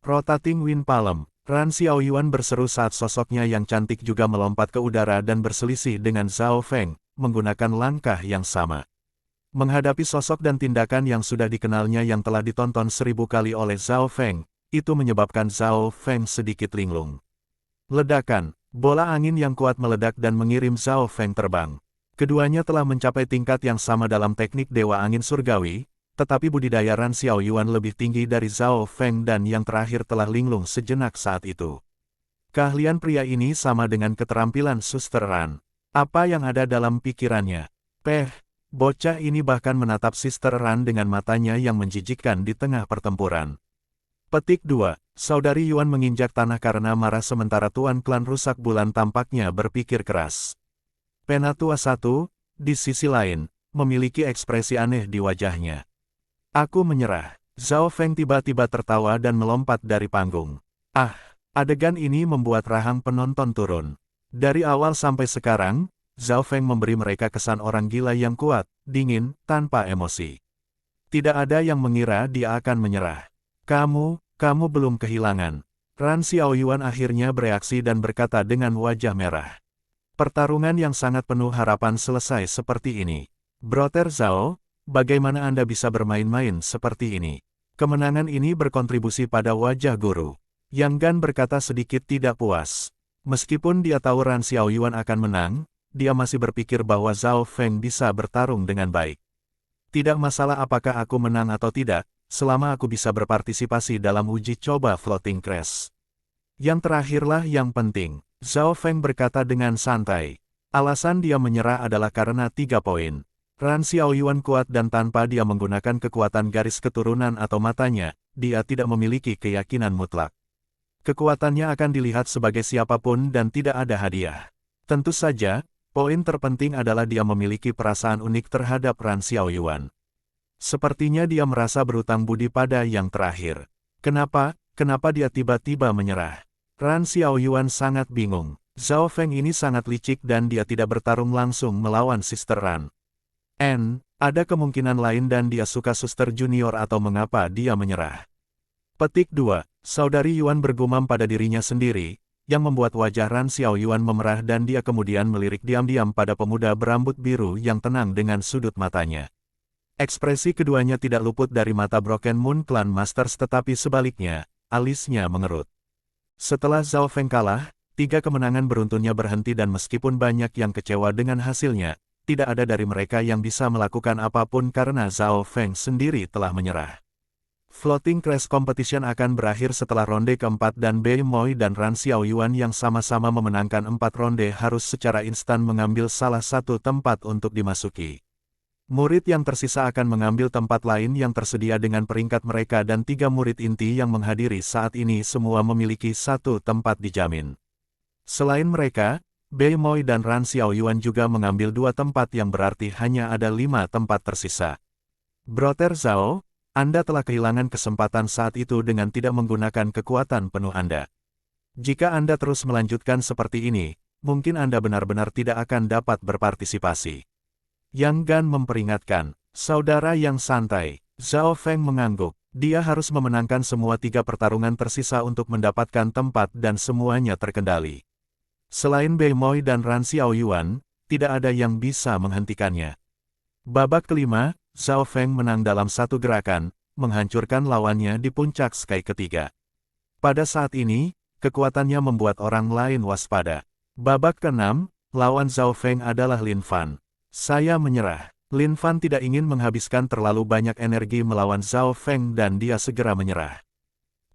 Rotating Wind Palm. Ran Xiaoyuan berseru saat sosoknya yang cantik juga melompat ke udara dan berselisih dengan Zhao Feng, menggunakan langkah yang sama. Menghadapi sosok dan tindakan yang sudah dikenalnya yang telah ditonton 1000 kali oleh Zhao Feng, itu menyebabkan Zhao Feng sedikit linglung. Ledakan, bola angin yang kuat meledak dan mengirim Zhao Feng terbang. Keduanya telah mencapai tingkat yang sama dalam teknik Dewa Angin Surgawi, tetapi budidaya Ran Xiaoyuan lebih tinggi dari Zhao Feng dan yang terakhir telah linglung sejenak saat itu. Keahlian pria ini sama dengan keterampilan Suster Ran. Apa yang ada dalam pikirannya? Bocah ini bahkan menatap Sister Ran dengan matanya yang menjijikkan di tengah pertempuran. Petik 2. Saudari Yuan menginjak tanah karena marah sementara Tuan Klan Rusak Bulan tampaknya berpikir keras. Penatua 1, di sisi lain, memiliki ekspresi aneh di wajahnya. Aku menyerah. Zhao Feng tiba-tiba tertawa dan melompat dari panggung. Adegan ini membuat rahang penonton turun. Dari awal sampai sekarang, Zhao Feng memberi mereka kesan orang gila yang kuat, dingin, tanpa emosi. Tidak ada yang mengira dia akan menyerah. Kamu belum kehilangan. Ran Xiaoyuan akhirnya bereaksi dan berkata dengan wajah merah. Pertarungan yang sangat penuh harapan selesai seperti ini. Brother Zhao, bagaimana Anda bisa bermain-main seperti ini? Kemenangan ini berkontribusi pada wajah guru. Yang Gan berkata sedikit tidak puas. Meskipun dia tahu Ran Xiaoyuan akan menang, dia masih berpikir bahwa Zhao Feng bisa bertarung dengan baik. Tidak masalah apakah aku menang atau tidak, selama aku bisa berpartisipasi dalam uji coba Floating Crest. Yang terakhirlah yang penting, Zhao Feng berkata dengan santai. Alasan dia menyerah adalah karena 3 poin. Ran Xiaoyuan kuat dan tanpa dia menggunakan kekuatan garis keturunan atau matanya, dia tidak memiliki keyakinan mutlak. Kekuatannya akan dilihat sebagai siapapun dan tidak ada hadiah. Tentu saja, poin terpenting adalah dia memiliki perasaan unik terhadap Ran Xiaoyuan. Sepertinya dia merasa berutang budi pada yang terakhir. Kenapa dia tiba-tiba menyerah? Ran Xiaoyuan sangat bingung. Zhao Feng ini sangat licik dan dia tidak bertarung langsung melawan Sister Ran. Ada kemungkinan lain dan dia suka suster junior atau mengapa dia menyerah. Petik 2. Saudari Yuan bergumam pada dirinya sendiri, yang membuat wajah Ran Xiaoyuan memerah dan dia kemudian melirik diam-diam pada pemuda berambut biru yang tenang dengan sudut matanya. Ekspresi keduanya tidak luput dari mata Broken Moon Clan Masters tetapi sebaliknya, alisnya mengerut. Setelah Zhao Feng kalah, 3 kemenangan beruntunnya berhenti dan meskipun banyak yang kecewa dengan hasilnya, tidak ada dari mereka yang bisa melakukan apapun karena Zhao Feng sendiri telah menyerah. Floating Crest Competition akan berakhir setelah ronde keempat dan Bei Moi dan Ran Xiaoyuan yang sama-sama memenangkan 4 ronde harus secara instan mengambil salah satu tempat untuk dimasuki. Murid yang tersisa akan mengambil tempat lain yang tersedia dengan peringkat mereka dan 3 murid inti yang menghadiri saat ini semua memiliki 1 tempat dijamin. Selain mereka, Bei Moi dan Ran Xiaoyuan juga mengambil 2 tempat yang berarti hanya ada 5 tempat tersisa. Brother Zhao, Anda telah kehilangan kesempatan saat itu dengan tidak menggunakan kekuatan penuh Anda. Jika Anda terus melanjutkan seperti ini, mungkin Anda benar-benar tidak akan dapat berpartisipasi. Yang Gan memperingatkan, saudara yang santai. Zhao Feng mengangguk. Dia harus memenangkan semua 3 pertarungan tersisa untuk mendapatkan tempat dan semuanya terkendali. Selain Bei Moi dan Ran Xiaoyuan, tidak ada yang bisa menghentikannya. Babak kelima, Zhao Feng menang dalam 1 gerakan, menghancurkan lawannya di puncak Sky ketiga. Pada saat ini, kekuatannya membuat orang lain waspada. Babak ke-6, lawan Zhao Feng adalah Lin Fan. Saya menyerah. Lin Fan tidak ingin menghabiskan terlalu banyak energi melawan Zhao Feng dan dia segera menyerah.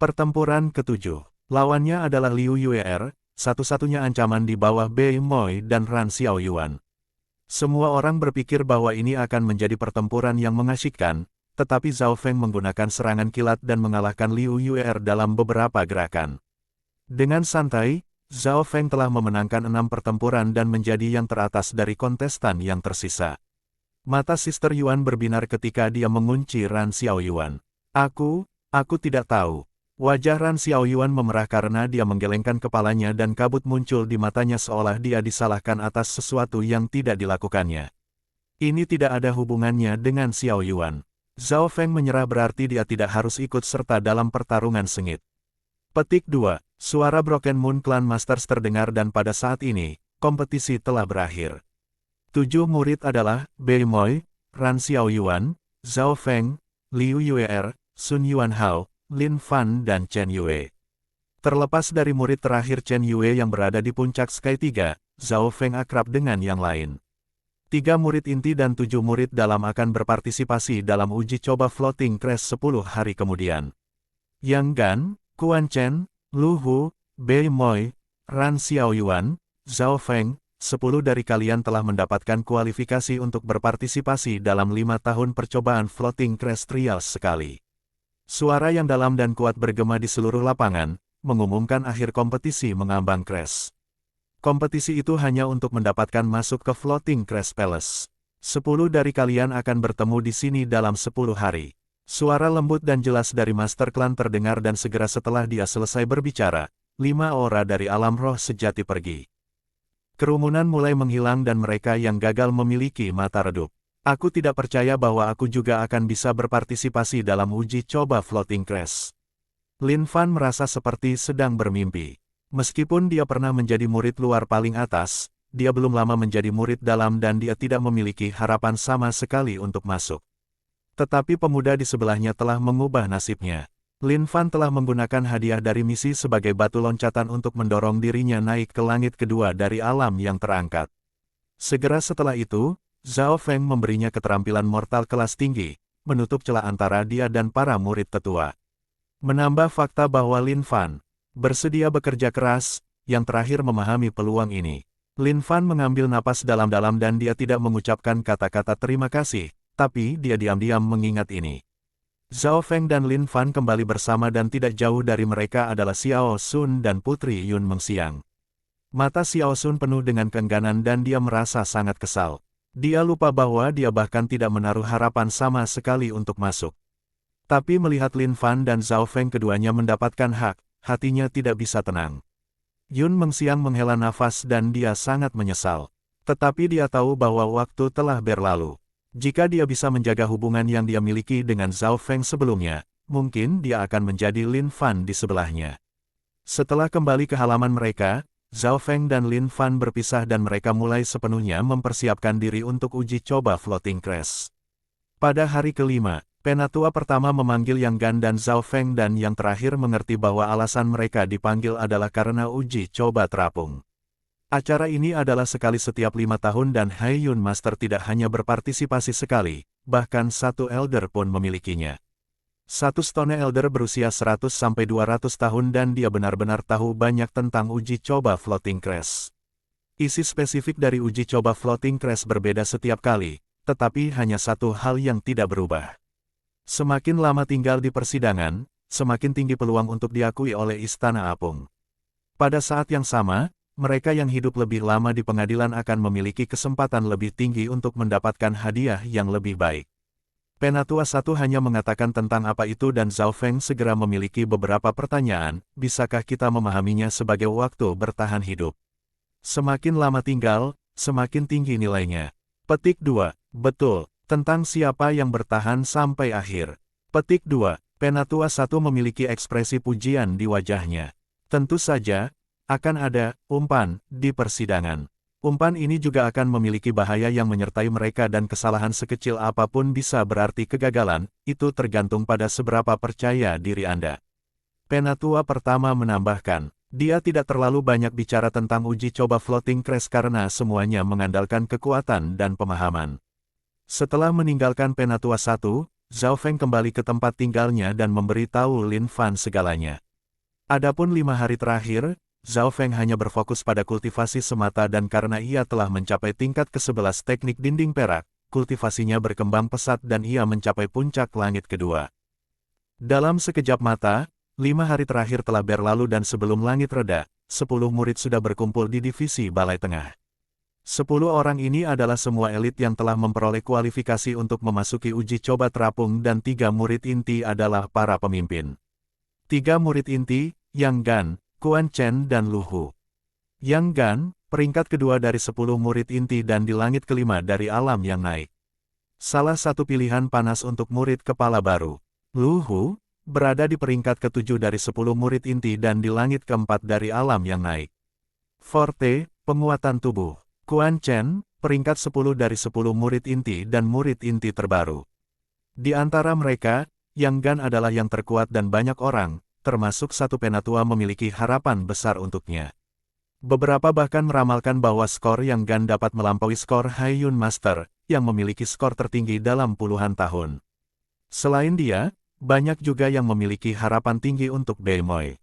Pertempuran ke-7, lawannya adalah Liu Yuer, satu-satunya ancaman di bawah Bei Moi dan Ran Xiaoyuan. Semua orang berpikir bahwa ini akan menjadi pertempuran yang mengasyikkan, tetapi Zhao Feng menggunakan serangan kilat dan mengalahkan Liu Yue dalam beberapa gerakan. Dengan santai, Zhao Feng telah memenangkan 6 pertempuran dan menjadi yang teratas dari kontestan yang tersisa. Mata Sister Yuan berbinar ketika dia mengunci Ran Xiaoyuan. Aku tidak tahu. Wajah Ran Xiaoyuan memerah karena dia menggelengkan kepalanya dan kabut muncul di matanya seolah dia disalahkan atas sesuatu yang tidak dilakukannya. Ini tidak ada hubungannya dengan Xiaoyuan. Zhao Feng menyerah berarti dia tidak harus ikut serta dalam pertarungan sengit. Petik 2. Suara Broken Moon Clan Masters terdengar dan pada saat ini, kompetisi telah berakhir. 7 murid adalah Bei Moi, Ran Xiaoyuan, Zhao Feng, Liu Yue, Sun Yuanhao, Lin Fan dan Chen Yue. Terlepas dari murid terakhir Chen Yue yang berada di puncak Sky 3, Zhao Feng akrab dengan yang lain. 3 murid inti dan 7 murid dalam akan berpartisipasi dalam uji coba Floating Crest 10 hari kemudian. Yang Gan, Quan Chen, Lu Hu, Bei Moi, Ran Xiaoyuan, Zhao Feng, 10 dari kalian telah mendapatkan kualifikasi untuk berpartisipasi dalam 5 tahun percobaan Floating Crest Trials sekali. Suara yang dalam dan kuat bergema di seluruh lapangan, mengumumkan akhir kompetisi mengambang Crest. Kompetisi itu hanya untuk mendapatkan masuk ke Floating Crest Palace. 10 dari kalian akan bertemu di sini dalam 10 hari. Suara lembut dan jelas dari Master Clan terdengar dan segera setelah dia selesai berbicara, 5 aura dari alam roh sejati pergi. Kerumunan mulai menghilang dan mereka yang gagal memiliki mata redup. Aku tidak percaya bahwa aku juga akan bisa berpartisipasi dalam uji coba Floating Crest. Lin Fan merasa seperti sedang bermimpi. Meskipun dia pernah menjadi murid luar paling atas, dia belum lama menjadi murid dalam dan dia tidak memiliki harapan sama sekali untuk masuk. Tetapi pemuda di sebelahnya telah mengubah nasibnya. Lin Fan telah menggunakan hadiah dari misi sebagai batu loncatan untuk mendorong dirinya naik ke langit kedua dari alam yang terangkat. Segera setelah itu, Zhao Feng memberinya keterampilan mortal kelas tinggi, menutup celah antara dia dan para murid tetua. Menambah fakta bahwa Lin Fan bersedia bekerja keras, yang terakhir memahami peluang ini. Lin Fan mengambil napas dalam-dalam dan dia tidak mengucapkan kata-kata terima kasih, tapi dia diam-diam mengingat ini. Zhao Feng dan Lin Fan kembali bersama dan tidak jauh dari mereka adalah Xiao Sun dan Putri Yun Mengxiang. Mata Xiao Sun penuh dengan keengganan dan dia merasa sangat kesal. Dia lupa bahwa dia bahkan tidak menaruh harapan sama sekali untuk masuk. Tapi melihat Lin Fan dan Zhao Feng keduanya mendapatkan hak, hatinya tidak bisa tenang. Yun Mengxiang menghela nafas dan dia sangat menyesal. Tetapi dia tahu bahwa waktu telah berlalu. Jika dia bisa menjaga hubungan yang dia miliki dengan Zhao Feng sebelumnya, mungkin dia akan menjadi Lin Fan di sebelahnya. Setelah kembali ke halaman mereka, Zhao Feng dan Lin Fan berpisah dan mereka mulai sepenuhnya mempersiapkan diri untuk uji coba Floating Crest. Pada hari kelima, Penatua pertama memanggil Yang Gan dan Zhao Feng dan yang terakhir mengerti bahwa alasan mereka dipanggil adalah karena uji coba terapung. Acara ini adalah sekali setiap 5 tahun dan Hai Yun Master tidak hanya berpartisipasi sekali, bahkan satu Elder pun memilikinya. Satu Stone Elder berusia 100-200 tahun dan dia benar-benar tahu banyak tentang uji coba Floating Crest. Isi spesifik dari uji coba Floating Crest berbeda setiap kali, tetapi hanya satu hal yang tidak berubah. Semakin lama tinggal di persidangan, semakin tinggi peluang untuk diakui oleh Istana Apung. Pada saat yang sama, mereka yang hidup lebih lama di pengadilan akan memiliki kesempatan lebih tinggi untuk mendapatkan hadiah yang lebih baik. Penatua satu hanya mengatakan tentang apa itu dan Zhao Feng segera memiliki beberapa pertanyaan, bisakah kita memahaminya sebagai waktu bertahan hidup? Semakin lama tinggal, semakin tinggi nilainya. Petik 2. Betul, tentang siapa yang bertahan sampai akhir. Petik 2. Penatua satu memiliki ekspresi pujian di wajahnya. Tentu saja, akan ada umpan di persidangan. Umpan ini juga akan memiliki bahaya yang menyertai mereka dan kesalahan sekecil apapun bisa berarti kegagalan, itu tergantung pada seberapa percaya diri Anda. Penatua pertama menambahkan, dia tidak terlalu banyak bicara tentang uji coba Floating Crest karena semuanya mengandalkan kekuatan dan pemahaman. Setelah meninggalkan Penatua 1, Zhao Feng kembali ke tempat tinggalnya dan memberitahu Lin Fan segalanya. Adapun 5 hari terakhir, Zhao Feng hanya berfokus pada kultivasi semata dan karena ia telah mencapai tingkat ke-11 teknik dinding perak, kultivasinya berkembang pesat dan ia mencapai puncak langit kedua. Dalam sekejap mata, 5 hari terakhir telah berlalu dan sebelum langit reda, 10 murid sudah berkumpul di divisi Balai Tengah. 10 orang ini adalah semua elit yang telah memperoleh kualifikasi untuk memasuki uji coba terapung dan 3 murid inti adalah para pemimpin. 3 murid inti, Yang Gan, Quan Chen dan Lu Hu. Yang Gan, peringkat kedua dari 10 murid inti dan di langit kelima dari alam yang naik. Salah satu pilihan panas untuk murid kepala baru. Lu Hu, berada di peringkat ke-7 dari 10 murid inti dan di langit keempat dari alam yang naik. Forte, penguatan tubuh. Quan Chen, peringkat 10 dari 10 murid inti dan murid inti terbaru. Di antara mereka, Yang Gan adalah yang terkuat dan banyak orang, termasuk satu penatua memiliki harapan besar untuknya. Beberapa bahkan meramalkan bahwa skor Yang Gan dapat melampaui skor Haiyun Master, yang memiliki skor tertinggi dalam puluhan tahun. Selain dia, banyak juga yang memiliki harapan tinggi untuk Beimoy.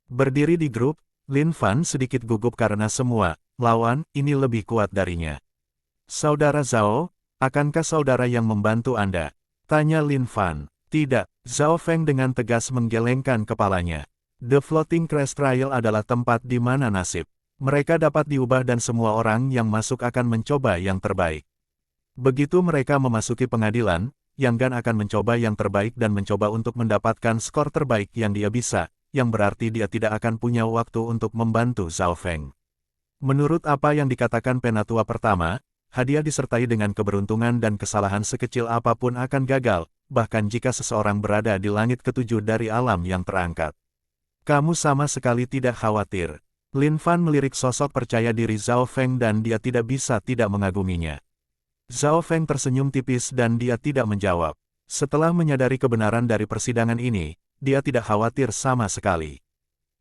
Berdiri di grup, Lin Fan sedikit gugup karena semua lawan ini lebih kuat darinya. Saudara Zhao, akankah saudara yang membantu Anda? Tanya Lin Fan. Tidak, Zhao Feng dengan tegas menggelengkan kepalanya. The Floating Crest Trial adalah tempat di mana nasib mereka dapat diubah dan semua orang yang masuk akan mencoba yang terbaik. Begitu mereka memasuki pengadilan, Yang Gan akan mencoba yang terbaik dan mencoba untuk mendapatkan skor terbaik yang dia bisa, yang berarti dia tidak akan punya waktu untuk membantu Zhao Feng. Menurut apa yang dikatakan penatua pertama, hadiah disertai dengan keberuntungan dan kesalahan sekecil apapun akan gagal, bahkan jika seseorang berada di langit ke-7 dari alam yang terangkat. Kamu sama sekali tidak khawatir. Lin Fan melirik sosok percaya diri Zhao Feng dan dia tidak bisa tidak mengaguminya. Zhao Feng tersenyum tipis dan dia tidak menjawab. Setelah menyadari kebenaran dari persidangan ini, dia tidak khawatir sama sekali.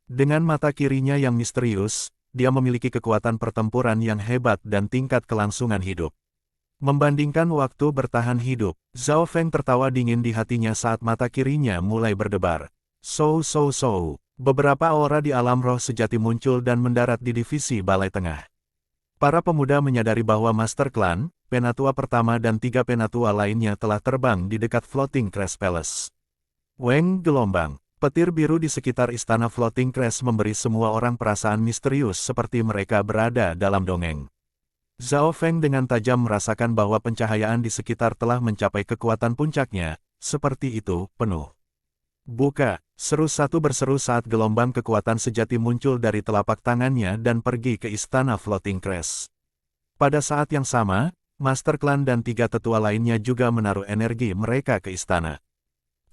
Dengan mata kirinya yang misterius, dia memiliki kekuatan pertempuran yang hebat dan tingkat kelangsungan hidup. Membandingkan waktu bertahan hidup, Zhao Feng tertawa dingin di hatinya saat mata kirinya mulai berdebar. Beberapa aura di alam roh sejati muncul dan mendarat di divisi Balai Tengah. Para pemuda menyadari bahwa Master Clan, penatua pertama dan 3 penatua lainnya telah terbang di dekat Floating Crest Palace. Weng gelombang. Petir biru di sekitar istana Floating Crest memberi semua orang perasaan misterius seperti mereka berada dalam dongeng. Zhao Feng dengan tajam merasakan bahwa pencahayaan di sekitar telah mencapai kekuatan puncaknya, seperti itu, penuh. Buka, seru satu berseru saat gelombang kekuatan sejati muncul dari telapak tangannya dan pergi ke istana Floating Crest. Pada saat yang sama, Master Clan dan 3 tetua lainnya juga menaruh energi mereka ke istana.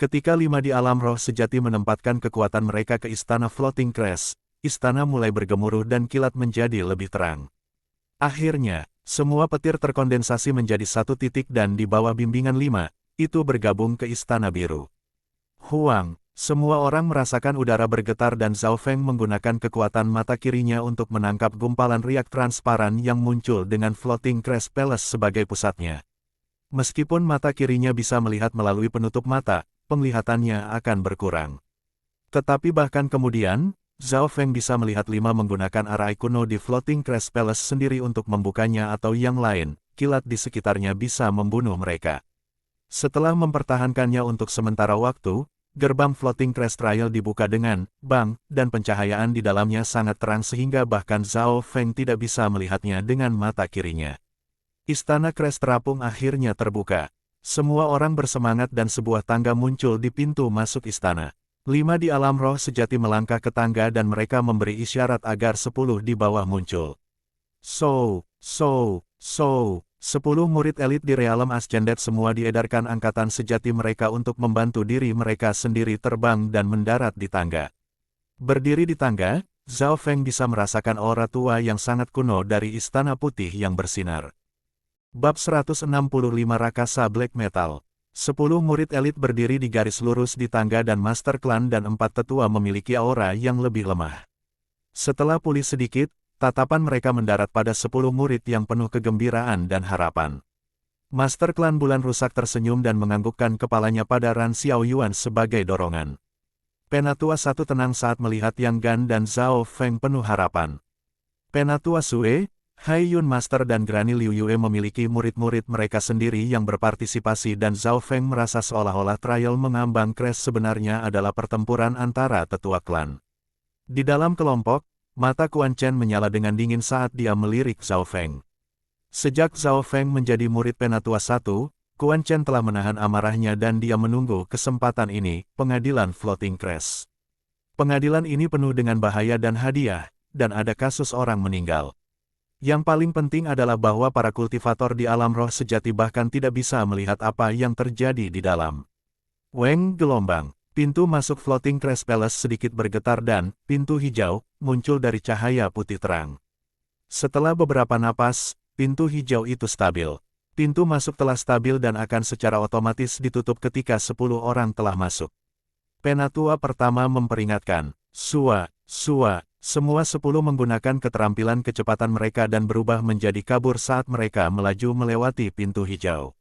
Ketika 5 di alam roh sejati menempatkan kekuatan mereka ke istana Floating Crest, istana mulai bergemuruh dan kilat menjadi lebih terang. Akhirnya, semua petir terkondensasi menjadi satu titik dan di bawah bimbingan 5, itu bergabung ke istana biru. Huang, semua orang merasakan udara bergetar dan Zhao Feng menggunakan kekuatan mata kirinya untuk menangkap gumpalan riak transparan yang muncul dengan Floating Crest Palace sebagai pusatnya. Meskipun mata kirinya bisa melihat melalui penutup mata, penglihatannya akan berkurang. Tetapi bahkan kemudian, Zhao Feng bisa melihat 5 menggunakan arai kuno di Floating Crest Palace sendiri untuk membukanya atau yang lain, kilat di sekitarnya bisa membunuh mereka. Setelah mempertahankannya untuk sementara waktu, gerbang Floating Crest Trial dibuka dengan bang, dan pencahayaan di dalamnya sangat terang sehingga bahkan Zhao Feng tidak bisa melihatnya dengan mata kirinya. Istana Crest terapung akhirnya terbuka. Semua orang bersemangat dan sebuah tangga muncul di pintu masuk istana. 5 di alam roh sejati melangkah ke tangga dan mereka memberi isyarat agar 10 di bawah muncul. 10 murid elit di Realm Ascended semua diedarkan angkatan sejati mereka untuk membantu diri mereka sendiri terbang dan mendarat di tangga. Berdiri di tangga, Zhao Feng bisa merasakan aura tua yang sangat kuno dari Istana Putih yang bersinar. Bab 165 Rakasa Black Metal. 10 murid elit berdiri di garis lurus di tangga dan Master Clan dan 4 tetua memiliki aura yang lebih lemah. Setelah pulih sedikit, tatapan mereka mendarat pada 10 murid yang penuh kegembiraan dan harapan. Master Clan Bulan Rusak tersenyum dan menganggukkan kepalanya pada Ran Xiaoyuan sebagai dorongan. Penatua 1 tenang saat melihat Yang Gan dan Zhao Feng penuh harapan. Penatua Sue, Hai Yun Master dan Granny Liu Yue memiliki murid-murid mereka sendiri yang berpartisipasi dan Zhao Feng merasa seolah-olah trial mengambang crash sebenarnya adalah pertempuran antara tetua klan. Di dalam kelompok, mata Quan Chen menyala dengan dingin saat dia melirik Zhao Feng. Sejak Zhao Feng menjadi murid Penatua 1, Quan Chen telah menahan amarahnya dan dia menunggu kesempatan ini, pengadilan Floating Crest. Pengadilan ini penuh dengan bahaya dan hadiah, dan ada kasus orang meninggal. Yang paling penting adalah bahwa para kultivator di alam roh sejati bahkan tidak bisa melihat apa yang terjadi di dalam. Weng gelombang. Pintu masuk Floating Crest Palace sedikit bergetar dan pintu hijau muncul dari cahaya putih terang. Setelah beberapa napas, pintu hijau itu stabil. Pintu masuk telah stabil dan akan secara otomatis ditutup ketika 10 orang telah masuk. Penatua pertama memperingatkan, Sua, semua 10 menggunakan keterampilan kecepatan mereka dan berubah menjadi kabur saat mereka melaju melewati pintu hijau.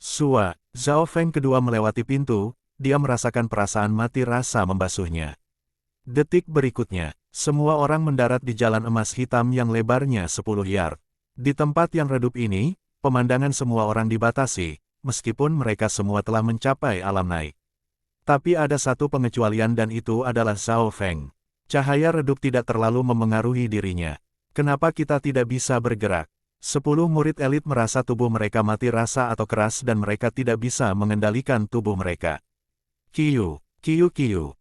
Sua, Zhao Feng kedua melewati pintu, dia merasakan perasaan mati rasa membasuhnya. Detik berikutnya, semua orang mendarat di jalan emas hitam yang lebarnya 10 yard. Di tempat yang redup ini, pemandangan semua orang dibatasi, meskipun mereka semua telah mencapai alam naik. Tapi ada satu pengecualian dan itu adalah Zhao Feng. Cahaya redup tidak terlalu memengaruhi dirinya. Kenapa kita tidak bisa bergerak? 10 murid elit merasa tubuh mereka mati rasa atau keras dan mereka tidak bisa mengendalikan tubuh mereka. Kiyu.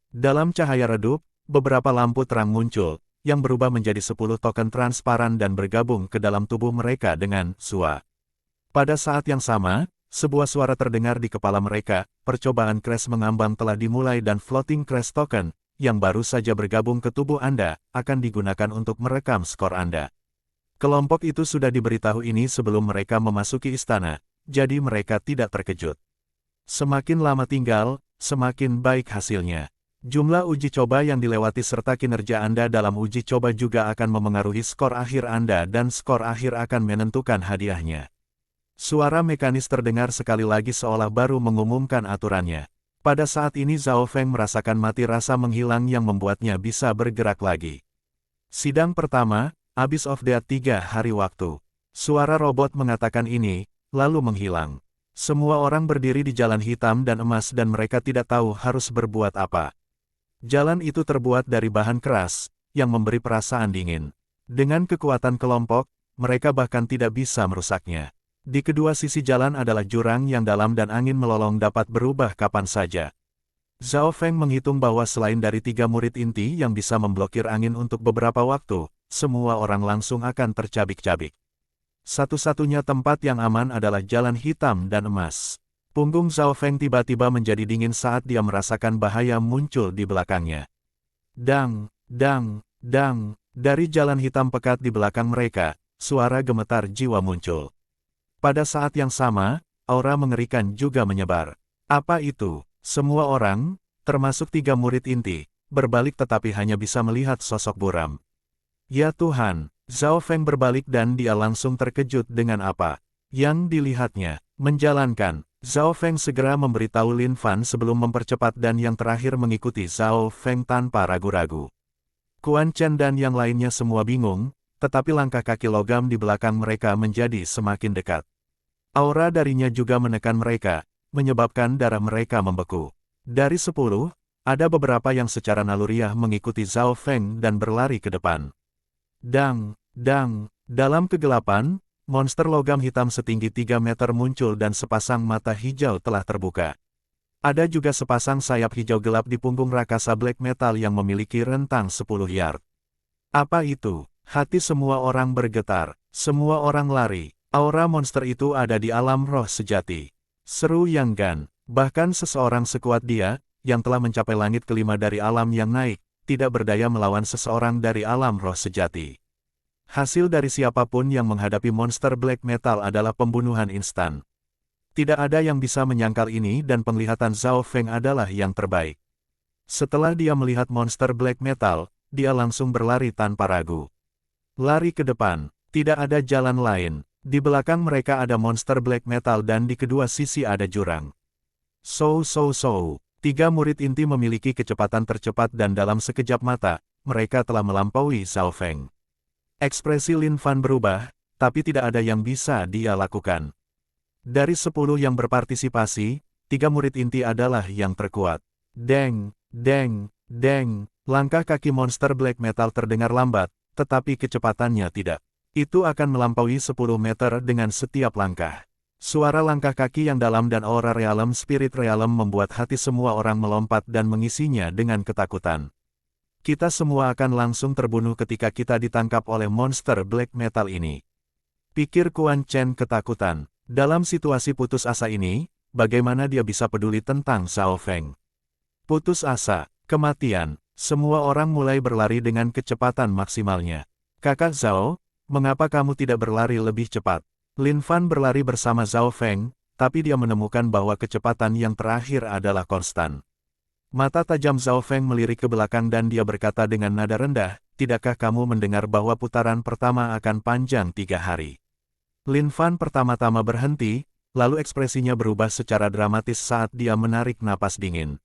Dalam cahaya redup, beberapa lampu terang muncul, yang berubah menjadi 10 token transparan dan bergabung ke dalam tubuh mereka dengan Sua. Pada saat yang sama, sebuah suara terdengar di kepala mereka, percobaan crash mengambang telah dimulai dan floating crash token, yang baru saja bergabung ke tubuh Anda, akan digunakan untuk merekam skor Anda. Kelompok itu sudah diberitahu ini sebelum mereka memasuki istana, jadi mereka tidak terkejut. Semakin lama tinggal, semakin baik hasilnya. Jumlah uji coba yang dilewati serta kinerja Anda dalam uji coba juga akan memengaruhi skor akhir Anda dan skor akhir akan menentukan hadiahnya. Suara mekanis terdengar sekali lagi seolah baru mengumumkan aturannya. Pada saat ini Zhao Feng merasakan mati rasa menghilang yang membuatnya bisa bergerak lagi. Sidang pertama, Abyss of Death 3 hari waktu. Suara robot mengatakan ini, lalu menghilang. Semua orang berdiri di jalan hitam dan emas dan mereka tidak tahu harus berbuat apa. Jalan itu terbuat dari bahan keras, yang memberi perasaan dingin. Dengan kekuatan kelompok, mereka bahkan tidak bisa merusaknya. Di kedua sisi jalan adalah jurang yang dalam dan angin melolong dapat berubah kapan saja. Zhao Feng menghitung bahwa selain dari 3 murid inti yang bisa memblokir angin untuk beberapa waktu, semua orang langsung akan tercabik-cabik. Satu-satunya tempat yang aman adalah jalan hitam dan emas. Punggung Zhao Feng tiba-tiba menjadi dingin saat dia merasakan bahaya muncul di belakangnya. Dang, dari jalan hitam pekat di belakang mereka, suara gemetar jiwa muncul. Pada saat yang sama, aura mengerikan juga menyebar. Apa itu? Semua orang, termasuk 3 murid inti, berbalik tetapi hanya bisa melihat sosok buram. Ya Tuhan, Zhao Feng berbalik dan dia langsung terkejut dengan apa yang dilihatnya. Menjalankan, Zhao Feng segera memberitahu Lin Fan sebelum mempercepat dan yang terakhir mengikuti Zhao Feng tanpa ragu-ragu. Quan Chen dan yang lainnya semua bingung, tetapi langkah kaki logam di belakang mereka menjadi semakin dekat. Aura darinya juga menekan mereka, menyebabkan darah mereka membeku. Dari 10, ada beberapa yang secara naluriah mengikuti Zhao Feng dan berlari ke depan. Dang, dalam kegelapan, monster logam hitam setinggi 3 meter muncul dan sepasang mata hijau telah terbuka. Ada juga sepasang sayap hijau gelap di punggung raksasa black metal yang memiliki rentang 10 yard. Apa itu? Hati semua orang bergetar, semua orang lari. Aura monster itu ada di alam roh sejati. Seru Yang Gan, bahkan seseorang sekuat dia, yang telah mencapai langit kelima dari alam yang naik, tidak berdaya melawan seseorang dari alam roh sejati. Hasil dari siapapun yang menghadapi monster black metal adalah pembunuhan instan. Tidak ada yang bisa menyangkal ini dan penglihatan Zhao Feng adalah yang terbaik. Setelah dia melihat monster black metal, dia langsung berlari tanpa ragu. Lari ke depan, tidak ada jalan lain. Di belakang mereka ada monster black metal dan di kedua sisi ada jurang. 3 murid inti memiliki kecepatan tercepat dan dalam sekejap mata, mereka telah melampaui Zhao Feng. Ekspresi Lin Fan berubah, tapi tidak ada yang bisa dia lakukan. Dari 10 yang berpartisipasi, 3 murid inti adalah yang terkuat. Deng, deng, deng, langkah kaki monster black metal terdengar lambat, tetapi kecepatannya tidak. Itu akan melampaui 10 meter dengan setiap langkah. Suara langkah kaki yang dalam dan aura realem spirit realem membuat hati semua orang melompat dan mengisinya dengan ketakutan. Kita semua akan langsung terbunuh ketika kita ditangkap oleh monster black metal ini. Pikir Quan Chen ketakutan. Dalam situasi putus asa ini, bagaimana dia bisa peduli tentang Zhao Feng? Putus asa, kematian, semua orang mulai berlari dengan kecepatan maksimalnya. Kakak Zhao, mengapa kamu tidak berlari lebih cepat? Lin Fan berlari bersama Zhao Feng, tapi dia menemukan bahwa kecepatan yang terakhir adalah konstan. Mata tajam Zhao Feng melirik ke belakang dan dia berkata dengan nada rendah, tidakkah kamu mendengar bahwa putaran pertama akan panjang 3 hari? Lin Fan pertama-tama berhenti, lalu ekspresinya berubah secara dramatis saat dia menarik napas dingin.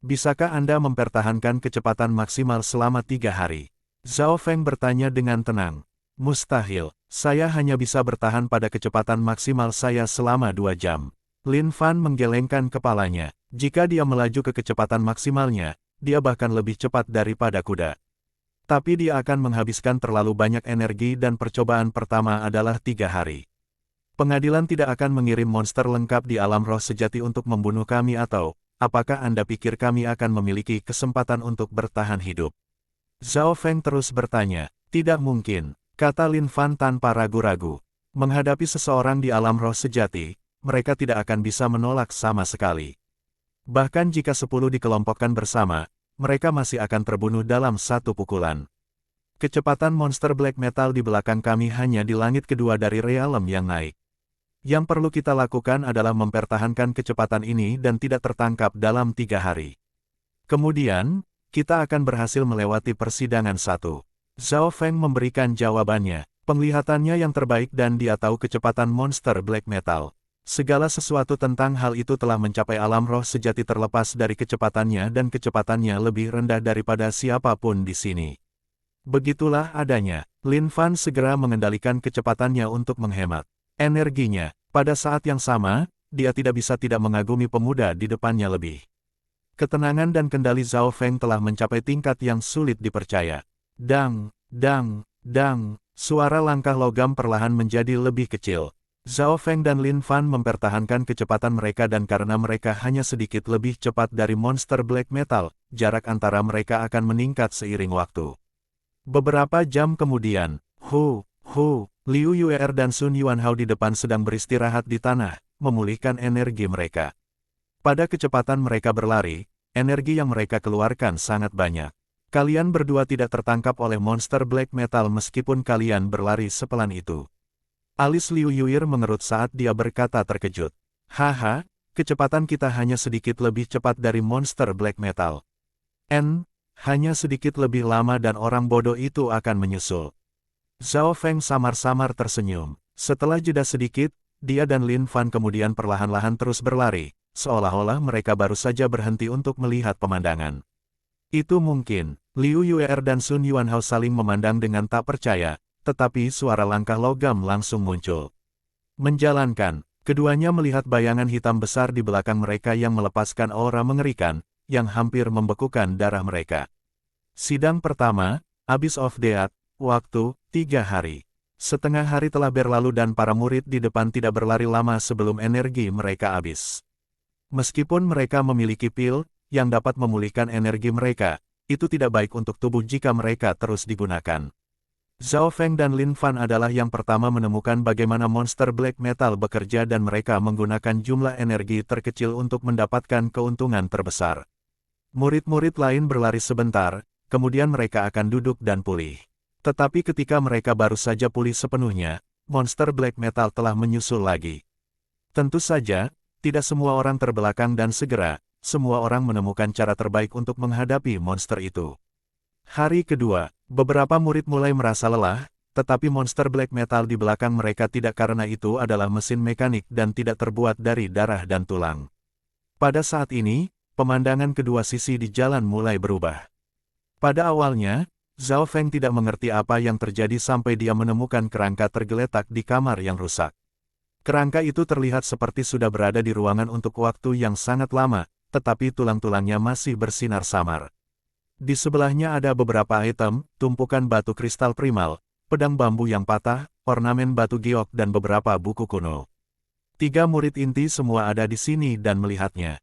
Bisakah Anda mempertahankan kecepatan maksimal selama 3 hari? Zhao Feng bertanya dengan tenang. Mustahil, saya hanya bisa bertahan pada kecepatan maksimal saya selama 2 jam. Lin Fan menggelengkan kepalanya. Jika dia melaju ke kecepatan maksimalnya, dia bahkan lebih cepat daripada kuda. Tapi dia akan menghabiskan terlalu banyak energi dan percobaan pertama adalah 3 hari. Pengadilan tidak akan mengirim monster lengkap di alam roh sejati untuk membunuh kami atau, apakah Anda pikir kami akan memiliki kesempatan untuk bertahan hidup? Zhao Feng terus bertanya. Tidak mungkin, kata Lin Fan tanpa ragu-ragu. Menghadapi seseorang di alam roh sejati, mereka tidak akan bisa menolak sama sekali. Bahkan jika 10 dikelompokkan bersama, mereka masih akan terbunuh dalam 1 pukulan. Kecepatan monster black metal di belakang kami hanya di langit kedua dari realem yang naik. Yang perlu kita lakukan adalah mempertahankan kecepatan ini dan tidak tertangkap dalam 3 hari. Kemudian, kita akan berhasil melewati persidangan 1. Zhao Feng memberikan jawabannya, penglihatannya yang terbaik dan dia tahu kecepatan monster black metal. Segala sesuatu tentang hal itu telah mencapai alam roh sejati terlepas dari kecepatannya dan kecepatannya lebih rendah daripada siapapun di sini. Begitulah adanya, Lin Fan segera mengendalikan kecepatannya untuk menghemat energinya. Pada saat yang sama, dia tidak bisa tidak mengagumi pemuda di depannya lebih. Ketenangan dan kendali Zhao Feng telah mencapai tingkat yang sulit dipercaya. Dang, dang, dang, suara langkah logam perlahan menjadi lebih kecil. Zhao Feng dan Lin Fan mempertahankan kecepatan mereka dan karena mereka hanya sedikit lebih cepat dari monster black metal, jarak antara mereka akan meningkat seiring waktu. Beberapa jam kemudian, Liu Yuer dan Sun Yuanhao di depan sedang beristirahat di tanah, memulihkan energi mereka. Pada kecepatan mereka berlari, energi yang mereka keluarkan sangat banyak. Kalian berdua tidak tertangkap oleh monster black metal meskipun kalian berlari sepelan itu. Alis Liu Yuer mengerut saat dia berkata terkejut. Haha, kecepatan kita hanya sedikit lebih cepat dari monster black metal. Hanya sedikit lebih lama dan orang bodoh itu akan menyusul. Zhao Feng samar-samar tersenyum. Setelah jeda sedikit, dia dan Lin Fan kemudian perlahan-lahan terus berlari, seolah-olah mereka baru saja berhenti untuk melihat pemandangan. Itu mungkin, Liu Yuer dan Sun Yuanhao saling memandang dengan tak percaya, tetapi suara langkah logam langsung muncul. Menjalankan, keduanya melihat bayangan hitam besar di belakang mereka yang melepaskan aura mengerikan, yang hampir membekukan darah mereka. Sidang pertama, Abyss of Death, waktu, 3 hari. Setengah hari telah berlalu dan para murid di depan tidak berlari lama sebelum energi mereka habis. Meskipun mereka memiliki pil yang dapat memulihkan energi mereka, itu tidak baik untuk tubuh jika mereka terus digunakan. Zhao Feng dan Lin Fan adalah yang pertama menemukan bagaimana monster black metal bekerja dan mereka menggunakan jumlah energi terkecil untuk mendapatkan keuntungan terbesar. Murid-murid lain berlari sebentar, kemudian mereka akan duduk dan pulih. Tetapi ketika mereka baru saja pulih sepenuhnya, monster black metal telah menyusul lagi. Tentu saja, tidak semua orang terbelakang dan segera, semua orang menemukan cara terbaik untuk menghadapi monster itu. Hari kedua, beberapa murid mulai merasa lelah, tetapi monster black metal di belakang mereka tidak karena itu adalah mesin mekanik dan tidak terbuat dari darah dan tulang. Pada saat ini, pemandangan kedua sisi di jalan mulai berubah. Pada awalnya, Zhao Feng tidak mengerti apa yang terjadi sampai dia menemukan kerangka tergeletak di kamar yang rusak. Kerangka itu terlihat seperti sudah berada di ruangan untuk waktu yang sangat lama, tetapi tulang-tulangnya masih bersinar samar. Di sebelahnya ada beberapa item, tumpukan batu kristal primal, pedang bambu yang patah, ornamen batu giok dan beberapa buku kuno. 3 murid inti semua ada di sini dan melihatnya.